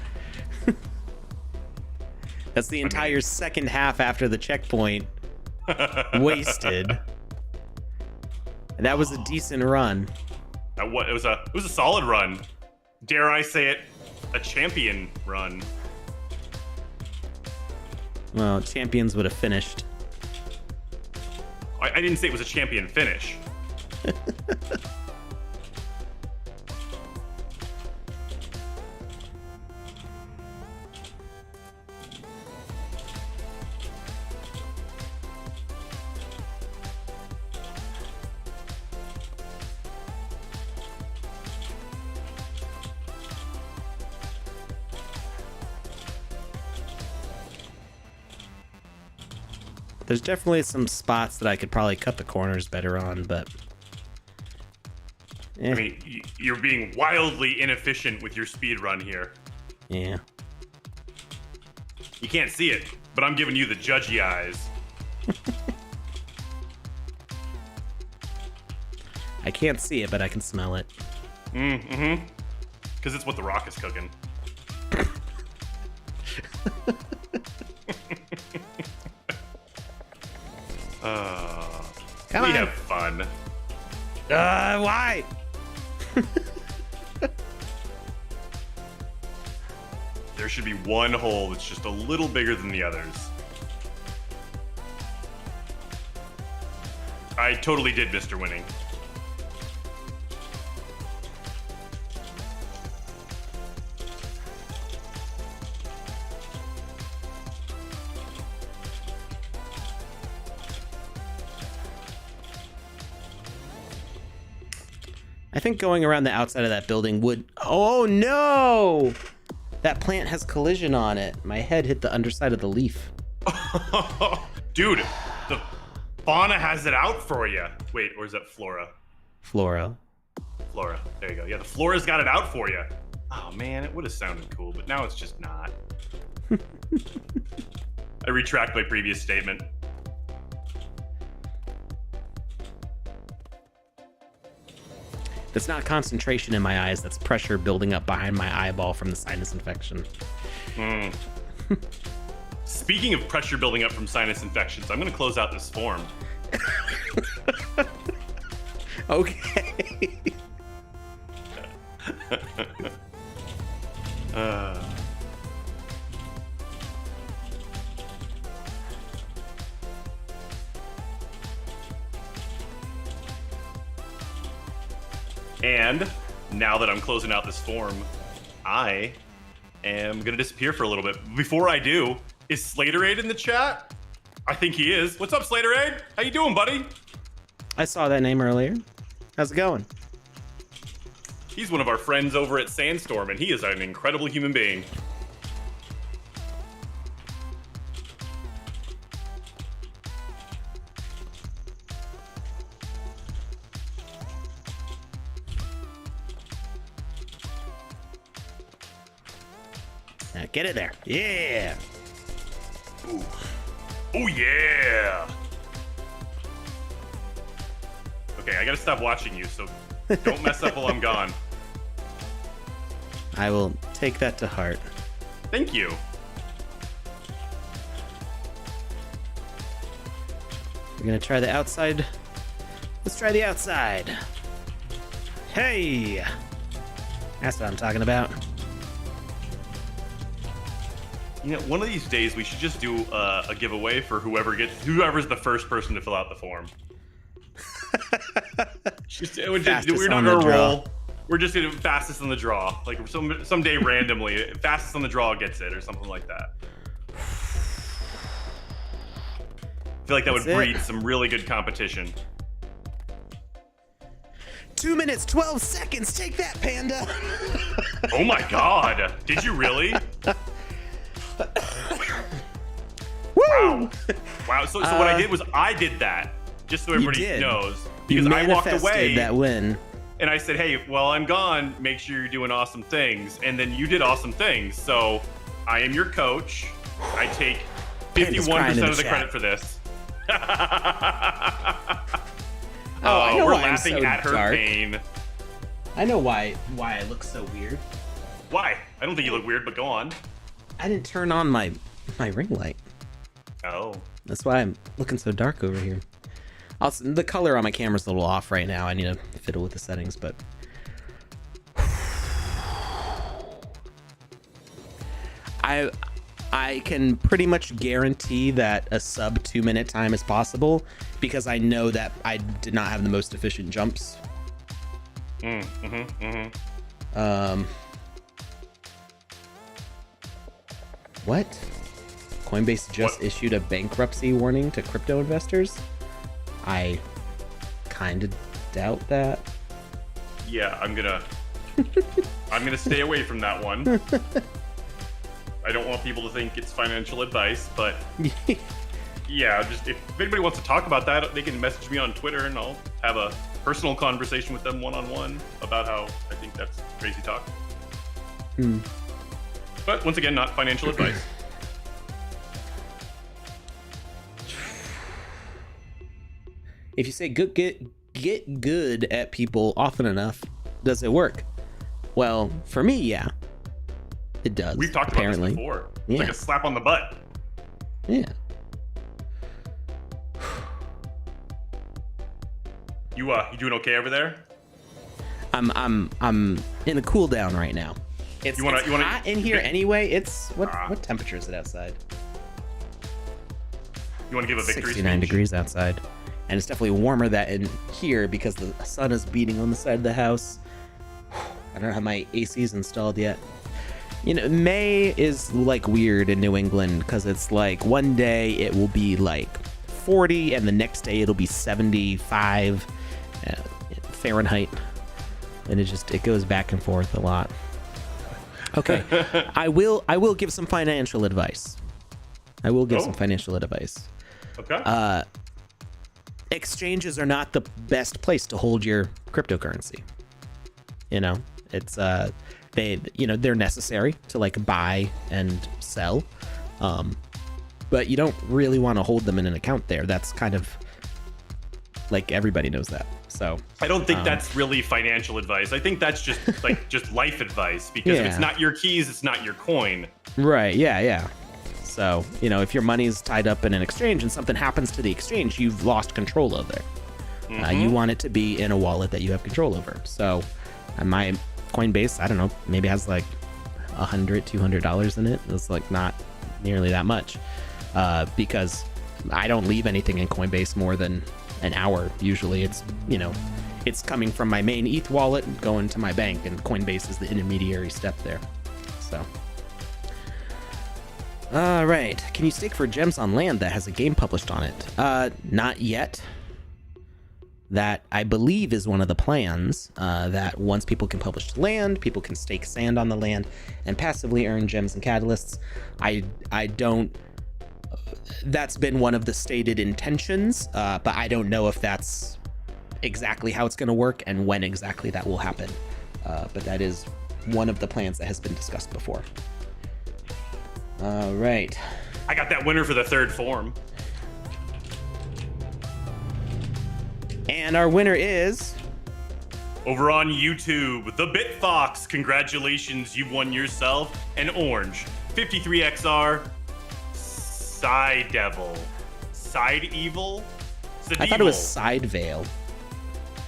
That's the entire second half after the checkpoint. Wasted. And that was a decent run. It was a solid run. Dare I say it, a champion run. Well, champions would have finished. I didn't say it was a champion finish. There's definitely some spots that I could probably cut the corners better on, but... I mean, you're being wildly inefficient with your speed run here. Yeah. You can't see it, but I'm giving you the judgy eyes. I can't see it, but I can smell it. Mm-hmm. Because it's what The Rock is cooking. Come we on. have fun. Why? There should be one hole that's just a little bigger than the others. I totally did Mr. Winning. I think going around the outside of that building would... Oh, no! That plant has collision on it. My head hit the underside of the leaf. Dude, the fauna has it out for you. Wait, or is that Flora? Flora. Flora. There you go. Yeah, the Flora's got it out for you. Oh, man, it would have sounded cool, but now it's just not. I retract my previous statement. That's not concentration in my eyes. That's pressure building up behind my eyeball from the sinus infection. Speaking of pressure building up from sinus infections, I'm going to close out this form. Okay. And now that I'm closing out this form, I am gonna disappear for a little bit. Before I do, is Slaterade in the chat? I think he is. What's up, Slaterade? How you doing, buddy? I saw that name earlier. How's it going? He's one of our friends over at Sandstorm, and he is an incredible human being. Now get it there. Yeah. Ooh. Oh, yeah. Okay, I gotta stop watching you, so don't mess up while I'm gone. I will take that to heart. Thank you. We're gonna try the outside. Let's try the outside. Hey! That's what I'm talking about. You know, one of these days we should just do a giveaway for whoever's the first person to fill out the form. We're not gonna roll. We're just gonna fastest on the draw. Like someday randomly, fastest on the draw gets it or something like that. I feel like that would breed some really good competition. 2 minutes, 12 seconds. Take that, Panda. Oh my God! Did you really? Woo! Wow. So what I did was I did that, just so everybody knows, because I walked away that win, and I said, "Hey, while I'm gone, make sure you're doing awesome things." And then you did awesome things. So I am your coach. I take 51% of the credit for this. I know we're why laughing I'm so at her dark. pain. I know why I look so weird. Why? I don't think you look weird, but go on. I didn't turn on my ring light. Oh. That's why I'm looking so dark over here. Also, the color on my camera's a little off right now. I need to fiddle with the settings, but I can pretty much guarantee that a sub 2 minute time is possible because I know that I did not have the most efficient jumps. What? Coinbase just issued a bankruptcy warning to crypto investors? I kind of doubt that. Yeah, I'm gonna stay away from that one. I don't want people to think it's financial advice, but yeah, just if anybody wants to talk about that, they can message me on Twitter and I'll have a personal conversation with them one-on-one about how I think that's crazy talk. But once again, not financial advice. If you say get good at people often enough, does it work? Well, for me, yeah, it does. We've talked about this before. It's like a slap on the butt. Yeah. You doing okay over there? I'm in a cool down right now. It's hot in here anyway. It's what temperature is it outside? You want to give a victory 69 speech? degrees outside. And it's definitely warmer that in here because the sun is beating on the side of the house. I don't have my ACs installed yet. You know, May is like weird in New England because it's like one day it will be like 40 and the next day it'll be 75 Fahrenheit. And it goes back and forth a lot. Okay. I will give some financial advice. Some financial advice. Okay. Exchanges are not the best place to hold your cryptocurrency. You know, it's they're necessary to like buy and sell, but you don't really want to hold them in an account there. That's kind of like everybody knows that. So I don't think that's really financial advice. I think that's just like just life advice because if it's not your keys, it's not your coin. Right. Yeah. So, you know, if your money's tied up in an exchange and something happens to the exchange, you've lost control of it. You want it to be in a wallet that you have control over. So my Coinbase, I don't know, maybe has like $100-$200 in it. It's like not nearly that much, because I don't leave anything in Coinbase more than an hour. Usually it's, you know, it's coming from my main ETH wallet and going to my bank, and Coinbase is the intermediary step there. So, all right. Can you stake for gems on land that has a game published on it? Not yet. That, I believe, is one of the plans, that once people can publish land, people can stake sand on the land and passively earn gems and catalysts. I don't, that's been one of the stated intentions, but I don't know if that's exactly how it's going to work and when exactly that will happen. But that is one of the plans that has been discussed before. All right. I got that winner for the third form. And our winner is... over on YouTube, the BitFox. Congratulations, you've won yourself an orange 53XR Side Devil. Side Evil? I thought it was Side Veil.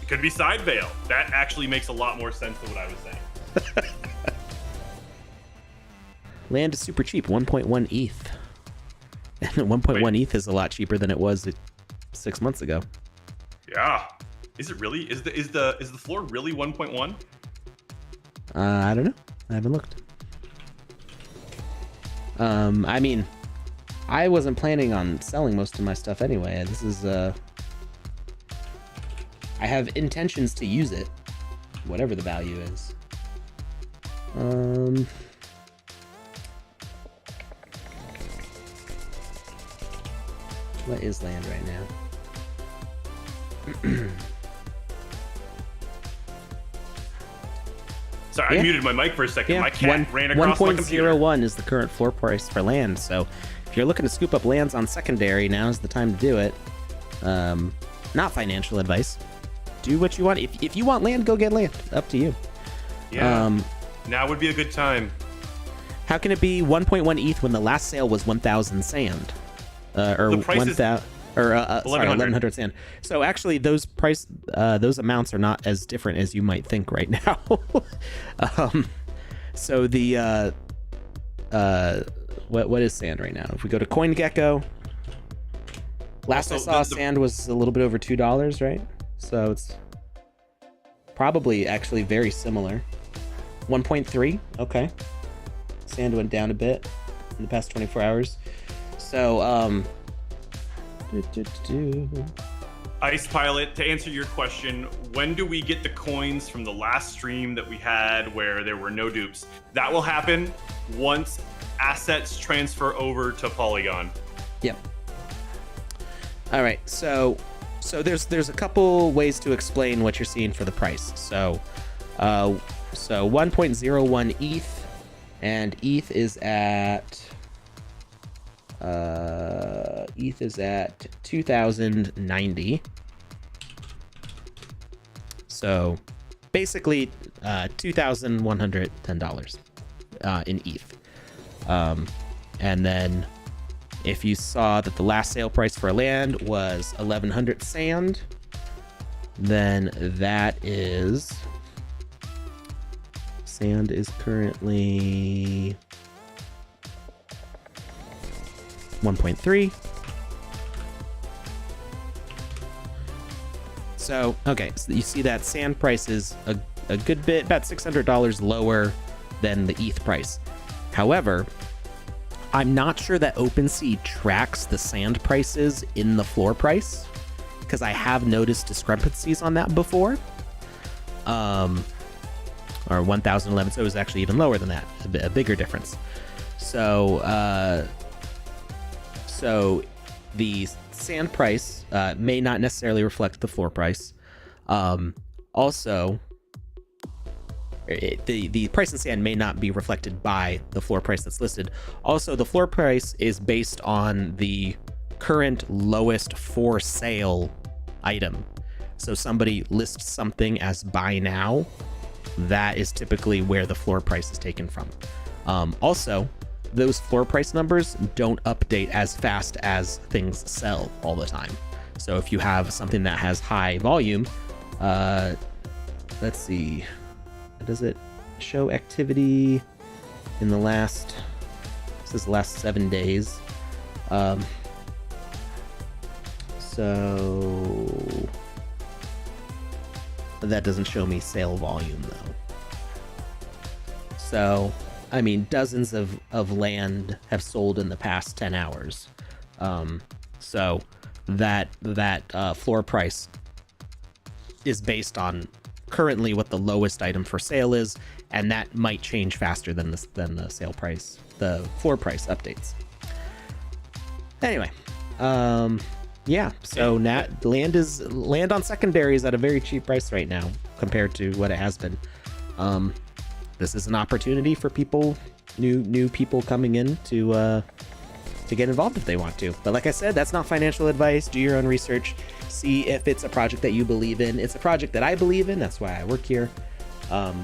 It could be Side Veil. That actually makes a lot more sense than what I was saying. Land is super cheap, 1.1 ETH. And 1.1 ETH is a lot cheaper than it was 6 months ago. Yeah. Is it really? Is the floor really 1.1? I don't know. I haven't looked. I mean, I wasn't planning on selling most of my stuff anyway. This is I have intentions to use it, whatever the value is. What is land right now? Sorry, Yeah. I muted my mic for a second. Yeah, My cat ran across my computer. 1.01 is the current floor price for land. So if you're looking to scoop up lands on secondary, now's the time to do it. Not financial advice. Do what you want. If you want land, go get land. Up to you. Yeah. Now would be a good time. How can it be 1.1 ETH when the last sale was 1,000 sand? Or The price 1,000. Or sorry, 1,100 sand. So actually, those those amounts are not as different as you might think right now. So the what is sand right now? If we go to CoinGecko, last I saw sand was a little bit over $2, right? So it's probably actually very similar. 1.3. Okay. Sand went down a bit in the past 24 hours. So Ice Pilot, to answer your question, when do we get the coins from the last stream that we had where there were no dupes? That will happen once assets transfer over to Polygon. Yep. All right. So there's a couple ways to explain what you're seeing for the price. So 1.01 ETH, and ETH is at 2,090. So basically $2,110 in ETH. And then if you saw that the last sale price for land was 1,100 sand, then that is... sand is currently 1.3. So, okay, so you see that sand price is a good bit, about $600 lower than the ETH price. However, I'm not sure that OpenSea tracks the sand prices in the floor price, because I have noticed discrepancies on that before. Or 1,011, so it was actually even lower than that, a bigger difference. So the sand price may not necessarily reflect the floor price. Also, the price in sand may not be reflected by the floor price that's listed. Also, the floor price is based on the current lowest for sale item. So somebody lists something as buy now, that is typically where the floor price is taken from. Also, those floor price numbers don't update as fast as things sell all the time. So if you have something that has high volume, let's see, does it show activity in the last 7 days. So that doesn't show me sale volume though. So, I mean, dozens of land have sold in the past 10 hours. So that floor price is based on currently what the lowest item for sale is, and that might change faster than the sale price, the floor price updates. Anyway, yeah. So land on secondary is at a very cheap price right now compared to what it has been. This is an opportunity for people, new people coming in to get involved if they want to. But like I said, that's not financial advice. Do your own research. See if it's a project that you believe in. It's a project that I believe in. That's why I work here. I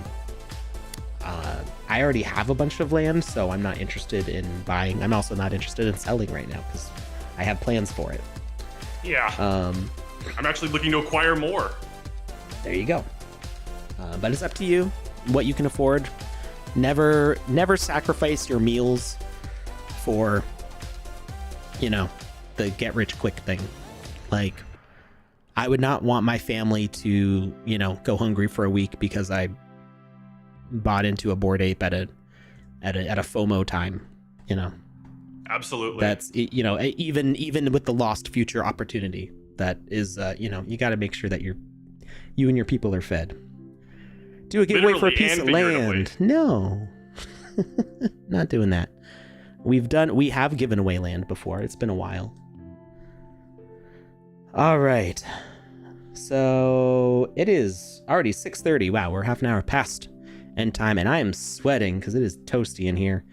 already have a bunch of land, so I'm not interested in buying. I'm also not interested in selling right now because I have plans for it. Yeah. I'm actually looking to acquire more. There you go. But it's up to you what you can afford. Never sacrifice your meals for, the get rich quick thing. Like, I would not want my family to, go hungry for a week because I bought into a Bored Ape at a FOMO time, Absolutely. That's, even with the lost future opportunity, that is, you got to make sure that you and your people are fed. Do a giveaway for a piece of land. No, not doing that. We have given away land before. It's been a while. All right. So it is already 6:30. Wow, we're half an hour past end time, and I am sweating because it is toasty in here.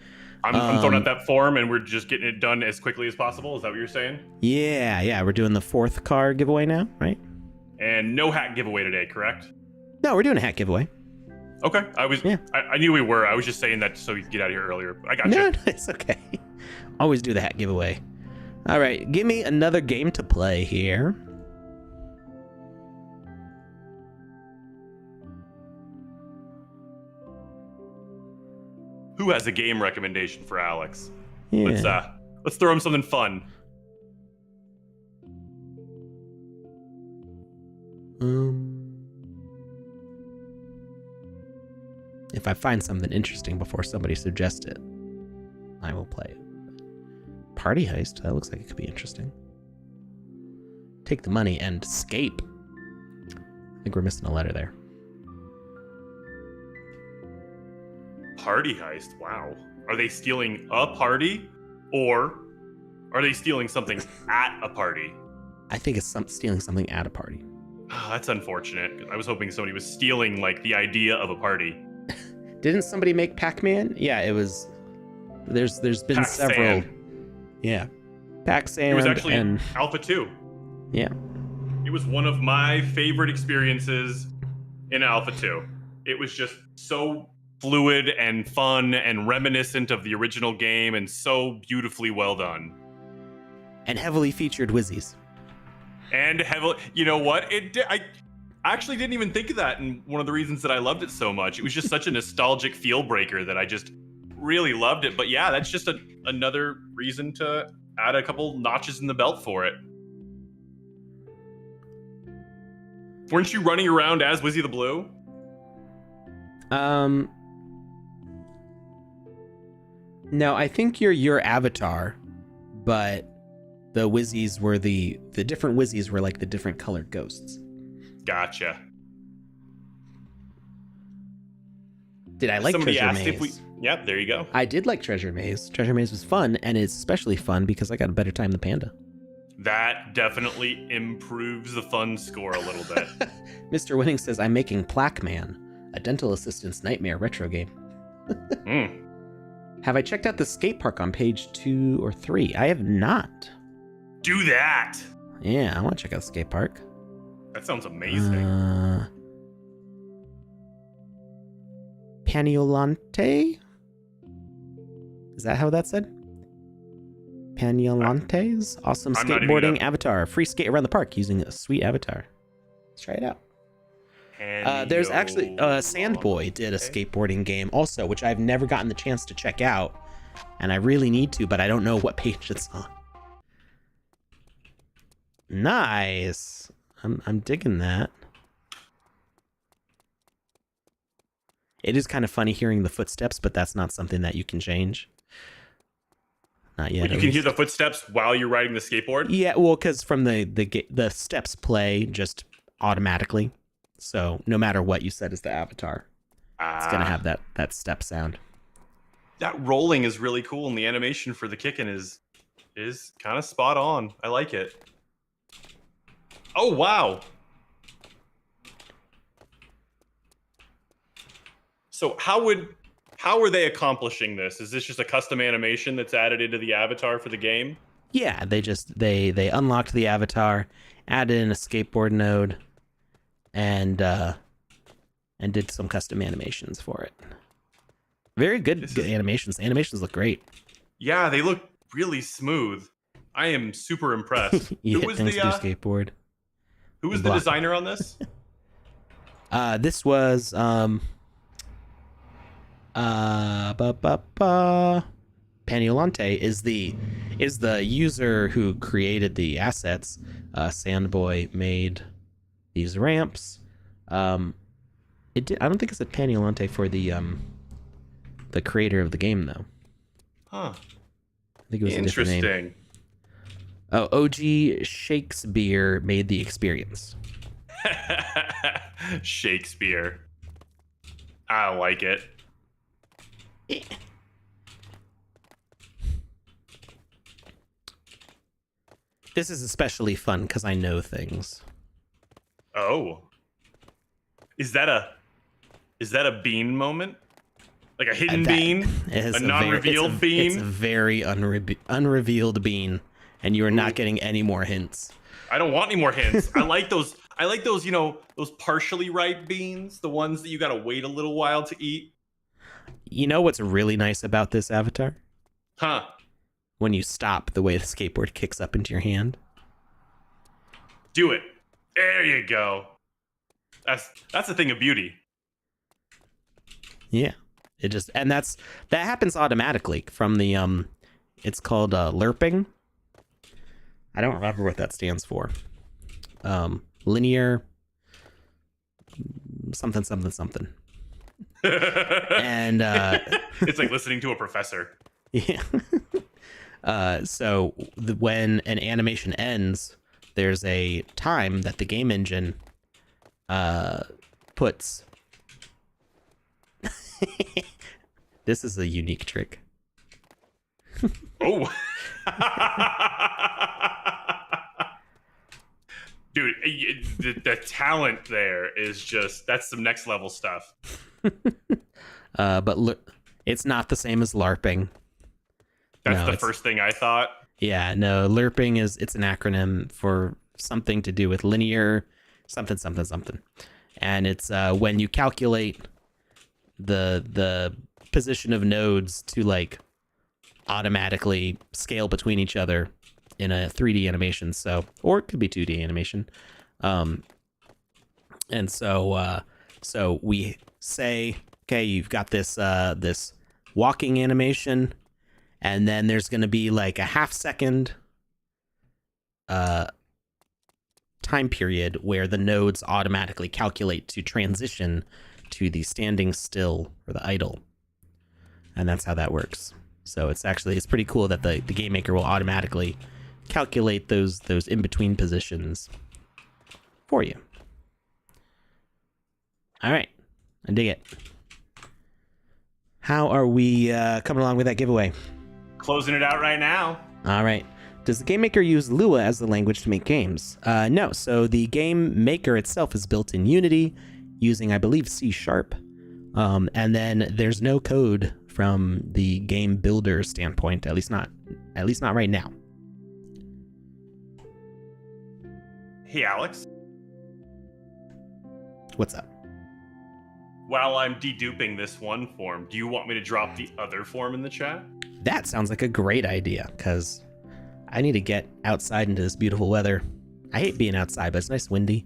I'm throwing out that form, and we're just getting it done as quickly as possible. Is that what you're saying? Yeah. We're doing the 4th car giveaway now, right? And no hat giveaway today, correct? No, we're doing a hat giveaway. Okay. Yeah. I knew we were. I was just saying that so you could get out of here earlier. I got you. No, it's okay. Always do the hat giveaway. All right, give me another game to play here. Who has a game recommendation for Alex? Yeah. Let's throw him something fun. If I find something interesting before somebody suggests it, I will play it. Party heist, that looks like it could be interesting. Take the money and escape. I think we're missing a letter there. Party heist? Wow. Are they stealing a party? Or are they stealing something at a party? I think it's stealing something at a party. Oh, that's unfortunate. I was hoping somebody was stealing, like, the idea of a party. Didn't somebody make Pac-Man? Yeah, it was... There's been Pac several... Sand. Yeah. Pac-Sand. It was actually and... Alpha 2. Yeah. It was one of my favorite experiences in Alpha 2. It was just so fluid and fun and reminiscent of the original game and so beautifully well done. And heavily featured Wizzies. And heavily... You know what? I actually didn't even think of that, and one of the reasons that I loved it so much. It was just such a nostalgic feel breaker that I just really loved it. But yeah, that's just another reason to add a couple notches in the belt for it. Weren't you running around as Wizzy the Blue? No, I think you're your avatar, but the Wizzies were the different Wizzies were like the different colored ghosts. Gotcha. Did I like Somebody Treasure asked Maze? Yep, there you go. I did like Treasure Maze. Treasure Maze was fun, and it's especially fun because I got a better time than Panda. That definitely improves the fun score a little bit. Mr. Winning says, I'm making Plaque-Man, a dental assistant's nightmare retro game. Have I checked out the Skatepark on page 2 or 3? I have not. Do that! Yeah, I want to check out Skatepark. That sounds amazing. Paniolante? Is that how that's said? Paniolantes? Awesome I'm not even skateboarding gonna- avatar. Free skate around the park using a sweet avatar. Let's try it out. There's actually Sandboy did a skateboarding game also, which I've never gotten the chance to check out, and I really need to, but I don't know what page it's on. Nice. I'm digging that. It is kind of funny hearing the footsteps, but that's not something that you can change. Not yet. You can hear the footsteps while you're riding the skateboard? Yeah, well, because from the steps play just automatically. So no matter what you set as the avatar, it's going to have that step sound. That rolling is really cool, and the animation for the kicking is kind of spot on. I like it. Oh, wow. So how are they accomplishing this? Is this just a custom animation that's added into the avatar for the game? Yeah, they unlocked the avatar, added in a skateboard node, and did some custom animations for it. Very good animations. Animations look great. Yeah, they look really smooth. I am super impressed. You hit things through skateboard. Who was the designer on this? This was Paniolante is the user who created the assets. Sandboy made these ramps. I don't think it said Paniolante for the creator of the game though. Huh. I think it was a different name. Oh, OG Shakespeare made the experience. Shakespeare. I like it. This is especially fun because I know things. Oh. Is that a bean moment? Like a hidden bean? A non-revealed bean? It's a very unrevealed bean, and you are not getting any more hints. I don't want any more hints. I like those, those partially ripe beans, the ones that you gotta wait a little while to eat. You know what's really nice about this avatar? Huh. When you stop, the way the skateboard kicks up into your hand. Do it. There you go. That's a thing of beauty. Yeah. That happens automatically from the it's called lerping. I don't remember what that stands for. Linear something. And it's like listening to a professor. Yeah. So when an animation ends, there's a time that the game engine puts. This is a unique trick. Oh. Dude, the talent there is that's some next level stuff. But it's not the same as LARPing. That's the first thing I thought. Yeah, no, LARPing it's an acronym for something to do with linear something. And it's when you calculate the position of nodes to like automatically scale between each other in a 3D animation. So, or it could be 2D animation. And so we say, okay, you've got this this walking animation, and then there's going to be like a half-second time period where the nodes automatically calculate to transition to the standing still or the idle. And that's how that works. So it's pretty cool that the GameMaker will automatically calculate those in-between positions for you. All right. I dig it. How are we coming along with that giveaway? Closing it out right now. All right. Does the GameMaker use Lua as the language to make games? No. So the GameMaker itself is built in Unity using, I believe, C#. And then there's no code from the game builder standpoint, at least not right now. Hey, Alex. What's up? While I'm deduping this one form, do you want me to drop the other form in the chat? That sounds like a great idea, because I need to get outside into this beautiful weather. I hate being outside, but it's nice windy.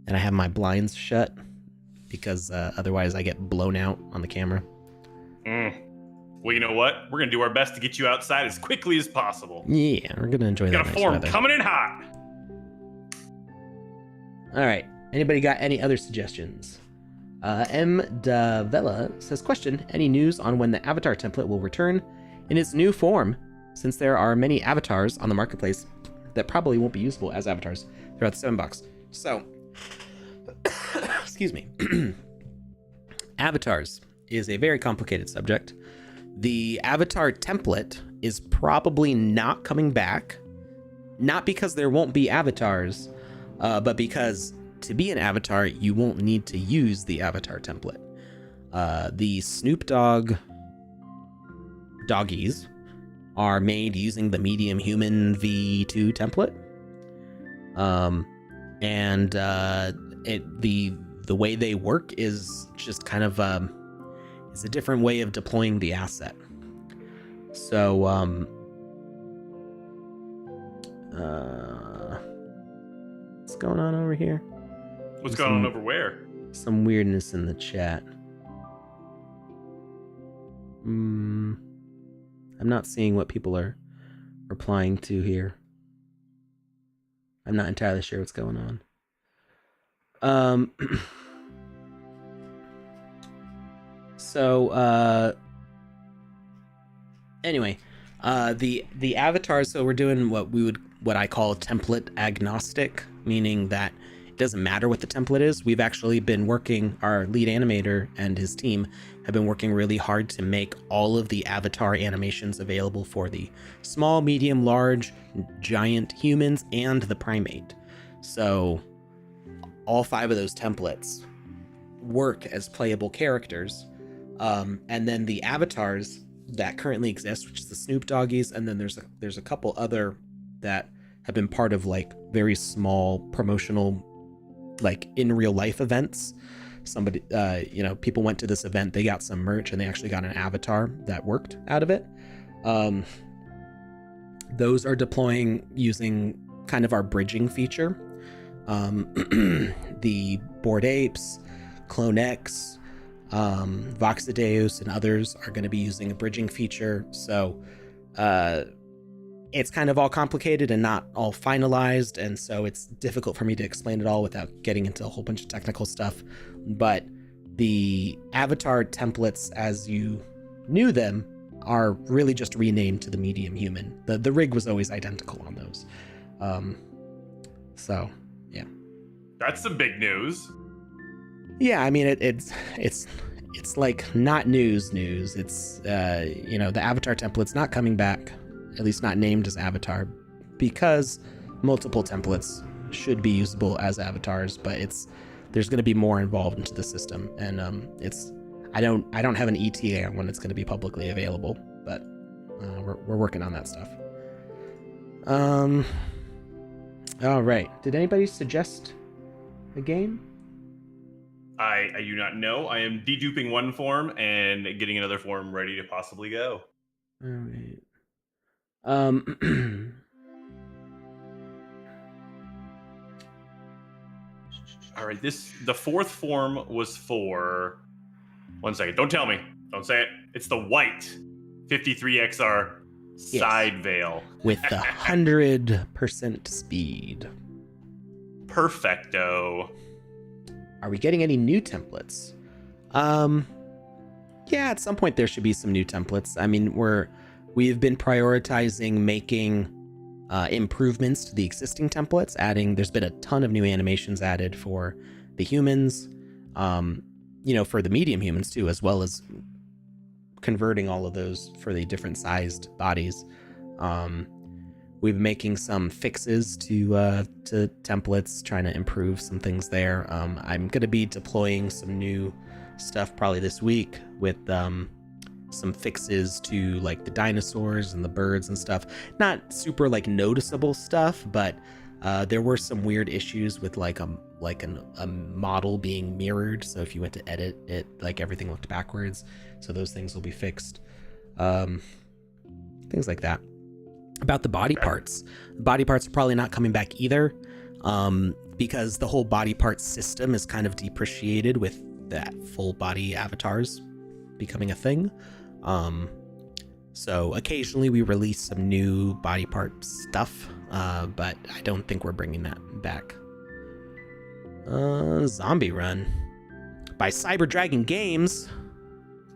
and I have my blinds shut because otherwise I get blown out on the camera. Well, you know what? We're gonna do our best to get you outside as quickly as possible. Yeah, we're gonna enjoy that Got a nice form weather. coming in hot. All right. Anybody got any other suggestions? M. Davella says, question, any news on when the avatar template will return in its new form, since there are many avatars on the marketplace that probably won't be usable as avatars throughout the Sandbox. So, excuse me. Avatars is a very complicated subject. The avatar template is probably not coming back, not because there won't be avatars, but because to be an avatar, you won't need to use the avatar template. The Snoop Dogg doggies are made using the medium human V2 template. The way they work is just kind of is a different way of deploying the asset. So what's going on over here? What's going on over where? Some weirdness in the chat. I'm not seeing what people are replying to here. I'm not entirely sure what's going on. Anyway, the avatars, so we're doing what I call template agnostic, meaning that it doesn't matter what the template is. We've actually been working, our lead animator and his team have been working really hard to make all of the avatar animations available for the small, medium, large, giant humans and the primate. So all 5 of those templates work as playable characters. And then the avatars that currently exist, which is the Snoop Doggies, and then there's a couple other that have been part of like very small promotional, like in real life events. Somebody, people went to this event, they got some merch, and they actually got an avatar that worked out of it. Those are deploying using kind of our bridging feature. The Bored Apes, Clone X, VoxEdit, and others are going to be using a bridging feature. So it's kind of all complicated and not all finalized, and so it's difficult for me to explain it all without getting into a whole bunch of technical stuff. But the avatar templates as you knew them are really just renamed to the medium human. The rig was always identical on those. So yeah, that's some big news. Yeah, I mean it's like not news. It's the avatar template's not coming back, at least not named as avatar, because multiple templates should be usable as avatars, but there's going to be more involved into the system, and I don't have an ETA on when it's going to be publicly available, but we're working on that stuff. All right, did anybody suggest a game? I do not know. I am deduping one form and getting another form ready to possibly go. All right. All right. The 4th form was for. 1 second. Don't tell me. Don't say it. It's the white 53XR side veil with the 100% speed. Perfecto. Are we getting any new templates? Yeah, at some point there should be some new templates. I mean, we've been prioritizing making improvements to the existing templates, there's been a ton of new animations added for the humans, for the medium humans too, as well as converting all of those for the different sized bodies. We've been making some fixes to templates, trying to improve some things there. I'm going to be deploying some new stuff probably this week with some fixes to like the dinosaurs and the birds and stuff. Not super like noticeable stuff, but there were some weird issues with like a model being mirrored. So if you went to edit it, like everything looked backwards. So those things will be fixed. Things like that. About the body parts are probably not coming back either. because the whole body part system is kind of depreciated with that full body avatars becoming a thing. So occasionally we release some new body part stuff, but I don't think we're bringing that back. Zombie Run by Cyber Dragon Games.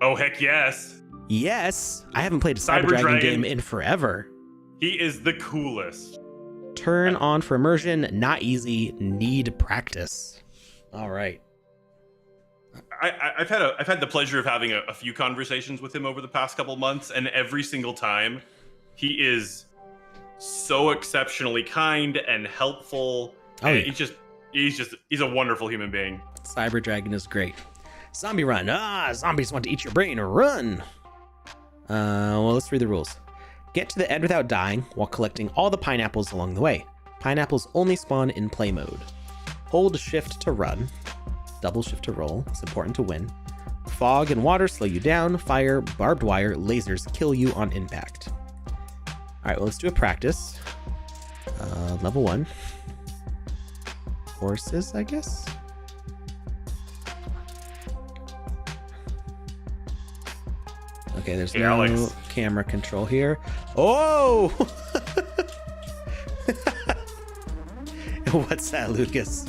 Oh, heck yes. Yes, I haven't played a Cyber Dragon game in forever. He is the coolest. Turn on for immersion, not easy, need practice. All right. I've had the pleasure of having a few conversations with him over the past couple months, and every single time, he is so exceptionally kind and helpful. Oh, and yeah. he's a wonderful human being. Cyber Dragon is great. Zombie Run. Zombies want to eat your brain. Run. Well, let's read the rules. Get to the end without dying while collecting all the pineapples along the way. Pineapples only spawn in play mode. Hold shift to run. Double shift to roll. It's important to win. Fog and water slow you down. Fire, barbed wire, lasers kill you on impact. All right, well, let's do a practice. Level 1. Horses, I guess. Okay, there's no Alex. camera control here. Oh! What's that, Lucas?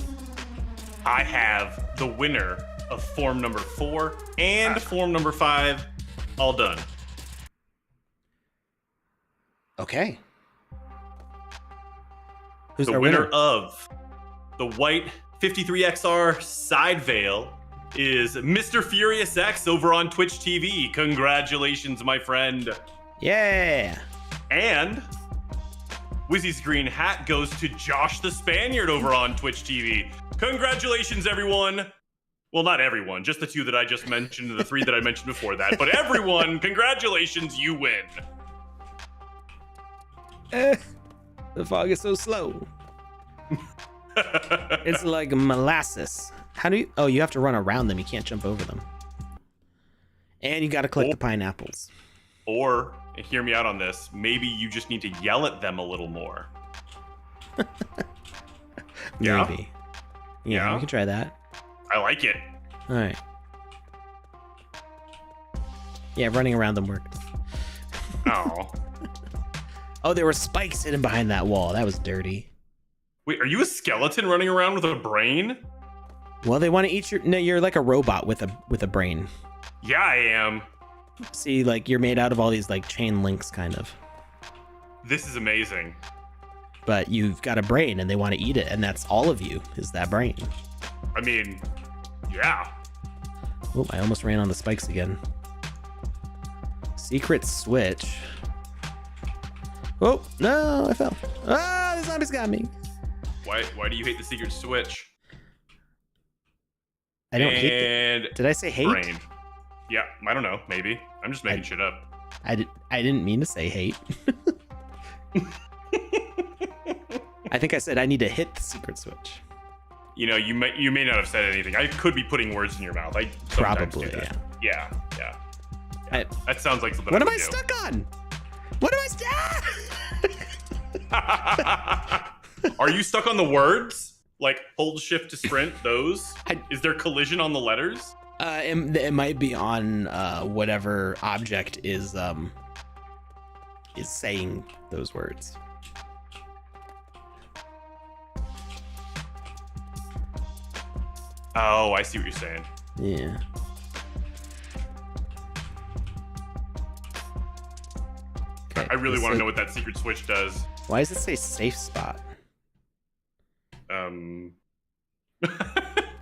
I have the winner of form number 4 and form number 5 all done. Okay. Who's The our winner winner? of the white 53XR side veil is Mr. Furious X over on Twitch TV. Congratulations, my friend. Yeah. And Wizzy's green hat goes to Josh the Spaniard over on Twitch TV. Congratulations, everyone. Well, not everyone, just the 2 that I just mentioned and the 3 that I mentioned before that. But everyone, congratulations, you win. The fog is so slow. It's like molasses. How do you... Oh, you have to run around them. You can't jump over them. And you got to collect the pineapples. Or, and hear me out on this, maybe you just need to yell at them a little more. Yeah? Maybe. Yeah, Yeah? we can try that. I like it. All right. Yeah, running around them worked. Oh. Oh, there were spikes hidden behind that wall. That was dirty. Wait, are you a skeleton running around with a brain? Well, they want to eat your... No, you're like a robot with a brain. Yeah, I am. See, like, you're made out of all these, like, chain links, kind of. This is amazing. But you've got a brain, and they want to eat it, and that's all of you, is that brain. I mean, yeah. Oh, I almost ran on the spikes again. Secret switch. Oh, no, I fell. Ah, the zombies got me. Why do you hate the secret switch? I don't hate And Did I say hate? brain. Yeah, I don't know. Maybe I'm just making shit up. I didn't mean to say hate. I think I said I need to hit the secret switch. You know, you may not have said anything. I could be putting words in your mouth. I sometimes Probably, do that. yeah. Yeah. That sounds like something. What I am I would do. stuck on? What am I stuck? Are you stuck on the words? Like hold shift to sprint, those? Is there collision on the letters? It might be on whatever object is saying those words. Oh, I see what you're saying. Yeah. Okay, I really this want to is- know what that secret switch does. Why does it say safe spot?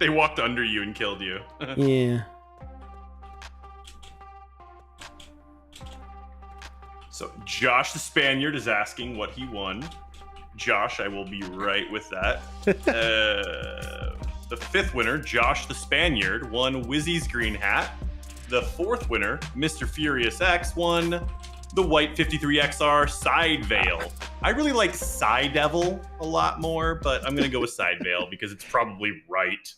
They walked under you and killed you. Yeah. So Josh the Spaniard is asking what he won. Josh, I will be right with that. The 5th winner, Josh the Spaniard, won Wizzy's green hat. The 4th winner, Mr. Furious X, won the white 53XR side veil. I really like Side Devil a lot more, but I'm gonna go with Side Veil because it's probably right.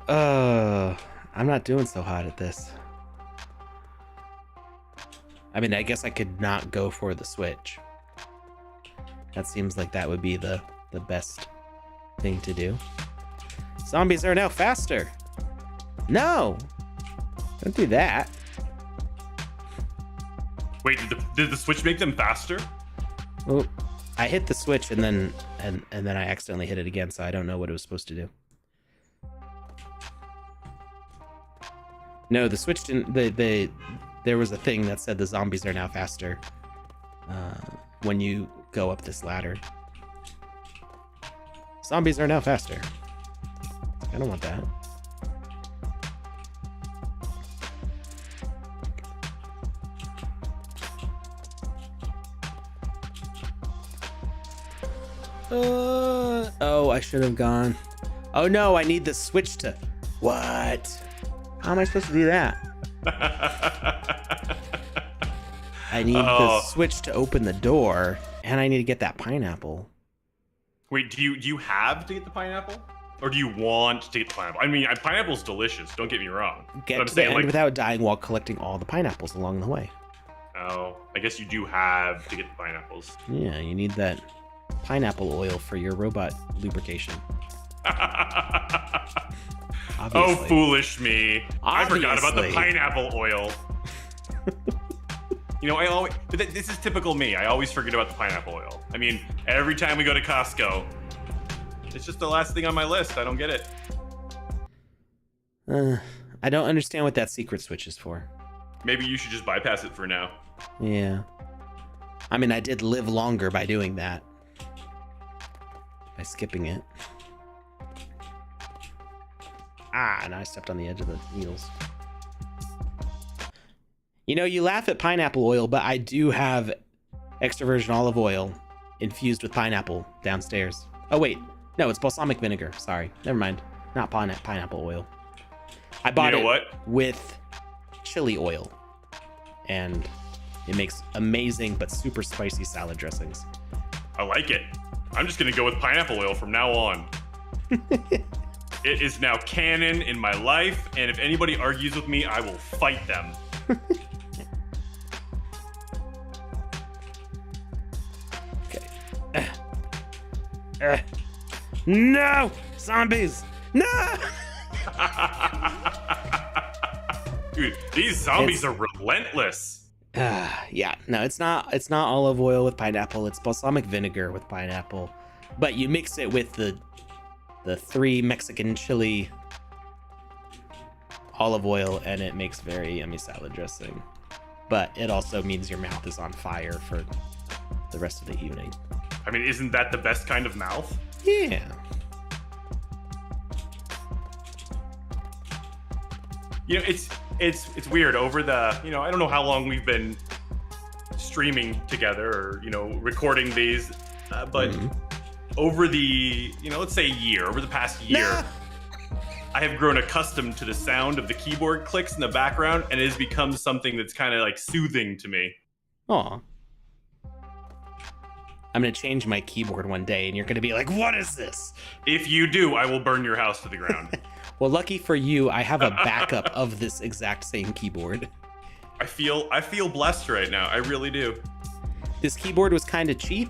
I'm not doing so hot at this. I mean, I guess I could not go for the switch. That seems like that would be the best thing to do. Zombies are now faster. No! Don't do that. Wait, did the switch make them faster? Well, I hit the switch and then I accidentally hit it again, so I don't know what it was supposed to do. No, the switch didn't. There was a thing that said the zombies are now faster when you go up this ladder. Zombies are now faster. I don't want that. Oh, I should have gone. Oh no, I need the switch to... What? How am I supposed to do that? I need the switch to open the door, and I need to get that pineapple. Wait, do you have to get the pineapple? Or do you want to get the pineapple? I mean, pineapple's delicious, don't get me wrong. Get to the end without dying while collecting all the pineapples along the way. Oh, I guess you do have to get the pineapples. Yeah, you need that pineapple oil for your robot lubrication. Oh, foolish me. Obviously. I forgot about the pineapple oil. You know, this is typical me. I always forget about the pineapple oil. I mean, every time we go to Costco, it's just the last thing on my list. I don't get it. I don't understand what that secret switch is for. Maybe you should just bypass it for now. Yeah. I mean, I did live longer by doing that. By skipping it. Ah, and I stepped on the edge of the needles. You know, you laugh at pineapple oil, but I do have extra virgin olive oil infused with pineapple downstairs. Oh, wait. No, it's balsamic vinegar. Sorry. Never mind. Not pineapple oil. I bought it with chili oil. And it makes amazing but super spicy salad dressings. I like it. I'm just going to go with pineapple oil from now on. It is now canon in my life, and if anybody argues with me, I will fight them. Okay. No! Zombies! No! Dude, these zombies are relentless. Yeah, no, it's not olive oil with pineapple, it's balsamic vinegar with pineapple. But you mix it with the 3 Mexican chili olive oil, and it makes very yummy salad dressing. But it also means your mouth is on fire for the rest of the evening. I mean, isn't that the best kind of mouth? Yeah. You know, it's weird over the, you know, I don't know how long we've been streaming together or, you know, recording these, but over the, you know, let's say over the past year, I have grown accustomed to the sound of the keyboard clicks in the background, and it has become something that's kind of like soothing to me. Aw. I'm going to change my keyboard one day, and you're going to be like, what is this? If you do, I will burn your house to the ground. Well, lucky for you, I have a backup of this exact same keyboard. I feel blessed right now. I really do. This keyboard was kind of cheap,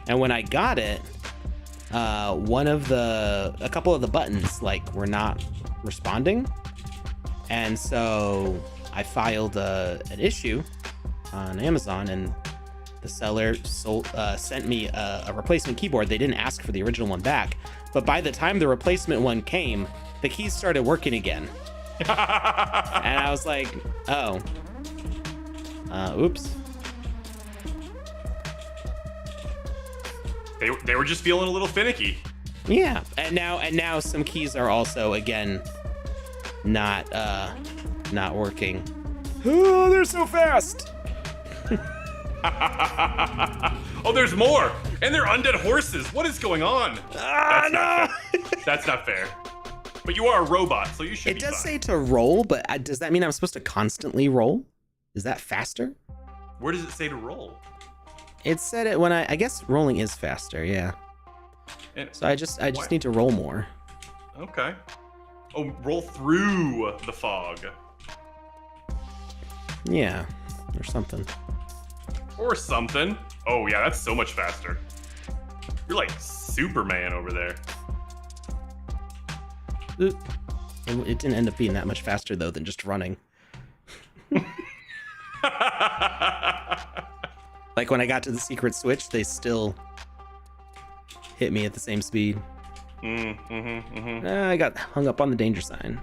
and when I got it, a couple of the buttons were not responding, and so I filed an issue on Amazon, and the seller sent me a replacement keyboard. They didn't ask for the original one back, but by the time the replacement one came, the keys started working again. And I was like, oh, oops. They were just feeling a little finicky. Yeah, and now some keys are also again not working. Oh, they're so fast. Oh, there's more, and they're undead horses. What is going on? That's not fair. That's not fair. But you are a robot, so you should be fine. It does say to roll, but does that mean I'm supposed to constantly roll? Is that faster? Where does it say to roll? It said it when I guess rolling is faster, yeah. And so I just need to roll more. Okay. Oh, roll through the fog. Yeah, or something. Or something. Oh yeah, that's so much faster. You're like Superman over there. It didn't end up being that much faster though than just running. Like when I got to the secret switch, they still hit me at the same speed. I got hung up on the danger sign.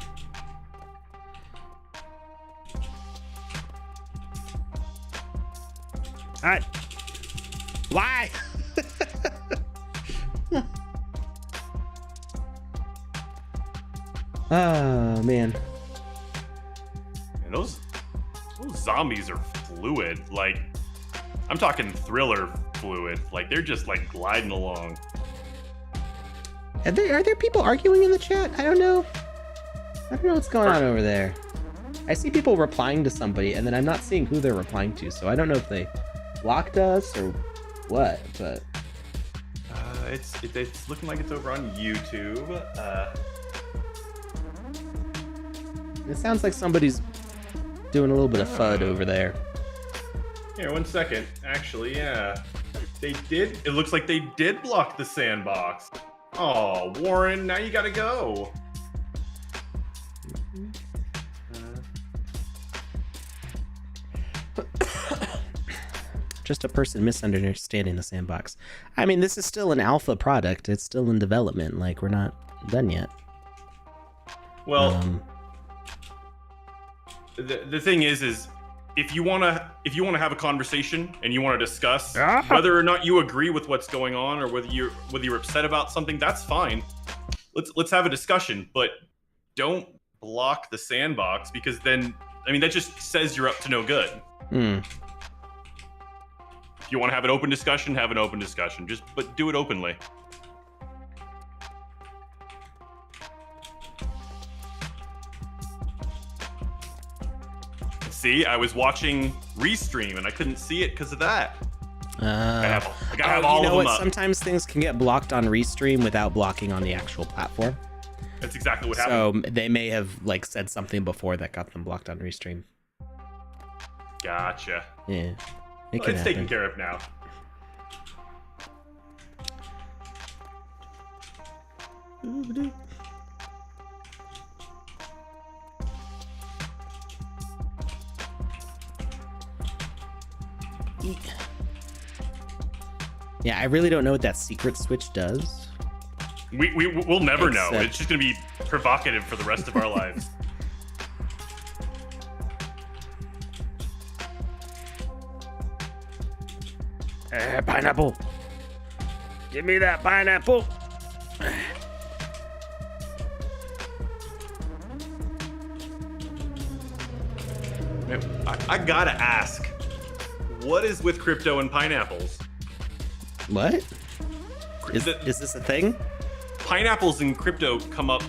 Alright. Why? Oh man. And those zombies are fluid. Like, I'm talking thriller fluid. Like, they're just like gliding along. Are there people arguing in the chat? I don't know. I don't know what's going on over there. I see people replying to somebody, and then I'm not seeing who they're replying to, so I don't know if they blocked us or what, but... It's looking like it's over on YouTube. It sounds like somebody's doing a little bit of FUD over there. Here, 1 second. Actually, yeah. They did. It looks like they did block the sandbox. Oh, Warren, now you gotta go. Just a person misunderstanding the sandbox. I mean, this is still an alpha product. It's still in development. Like, we're not done yet. Well, the thing is if you wanna have a conversation and you want to discuss whether or not you agree with what's going on or whether you're upset about something, that's fine. Let's have a discussion, but don't block the sandbox, because then, I mean, that just says you're up to no good. If you want to have an open discussion, have an open discussion. But do it openly. See, I was watching Restream and I couldn't see it because of that. I gotta have all of them up. Sometimes things can get blocked on Restream without blocking on the actual platform. That's exactly what happened. So they may have like said something before that got them blocked on Restream. Gotcha. Yeah. It's taken care of now. Yeah, I really don't know what that secret switch does. We'll never know. It's just gonna be provocative for the rest of our lives. Pineapple. Give me that pineapple. I gotta ask, what is with crypto and pineapples? What? Is this a thing? Pineapples in crypto come up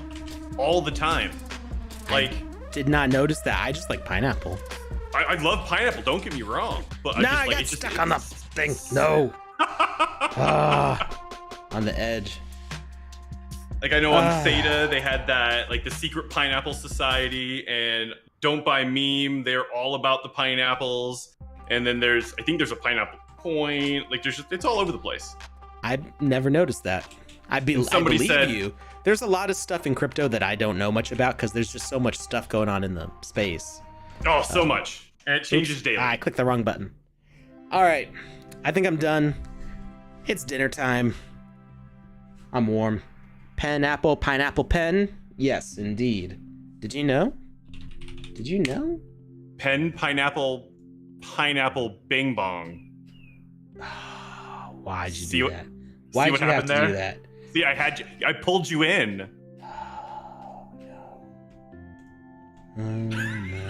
all the time. Like, did not notice that. I just like pineapple. I love pineapple, don't get me wrong. But I got stuck on the thing. No. On the edge. Like, I know on Theta they had that, like, the secret pineapple society, and Don't Buy Meme, they're all about the pineapples. And then I think there's a pineapple point. Like, it's all over the place. I've never noticed that. I believe you. There's a lot of stuff in crypto that I don't know much about because there's just so much stuff going on in the space. Oh, so much. And it changes daily. I clicked the wrong button. All right. I think I'm done. It's dinner time. I'm warm. Pineapple, pen? Yes, indeed. Did you know? Did you know? Pen, pineapple, bing bong. Why'd you do that? Why'd you have to do that? See, I pulled you in. Oh, no. Oh, no.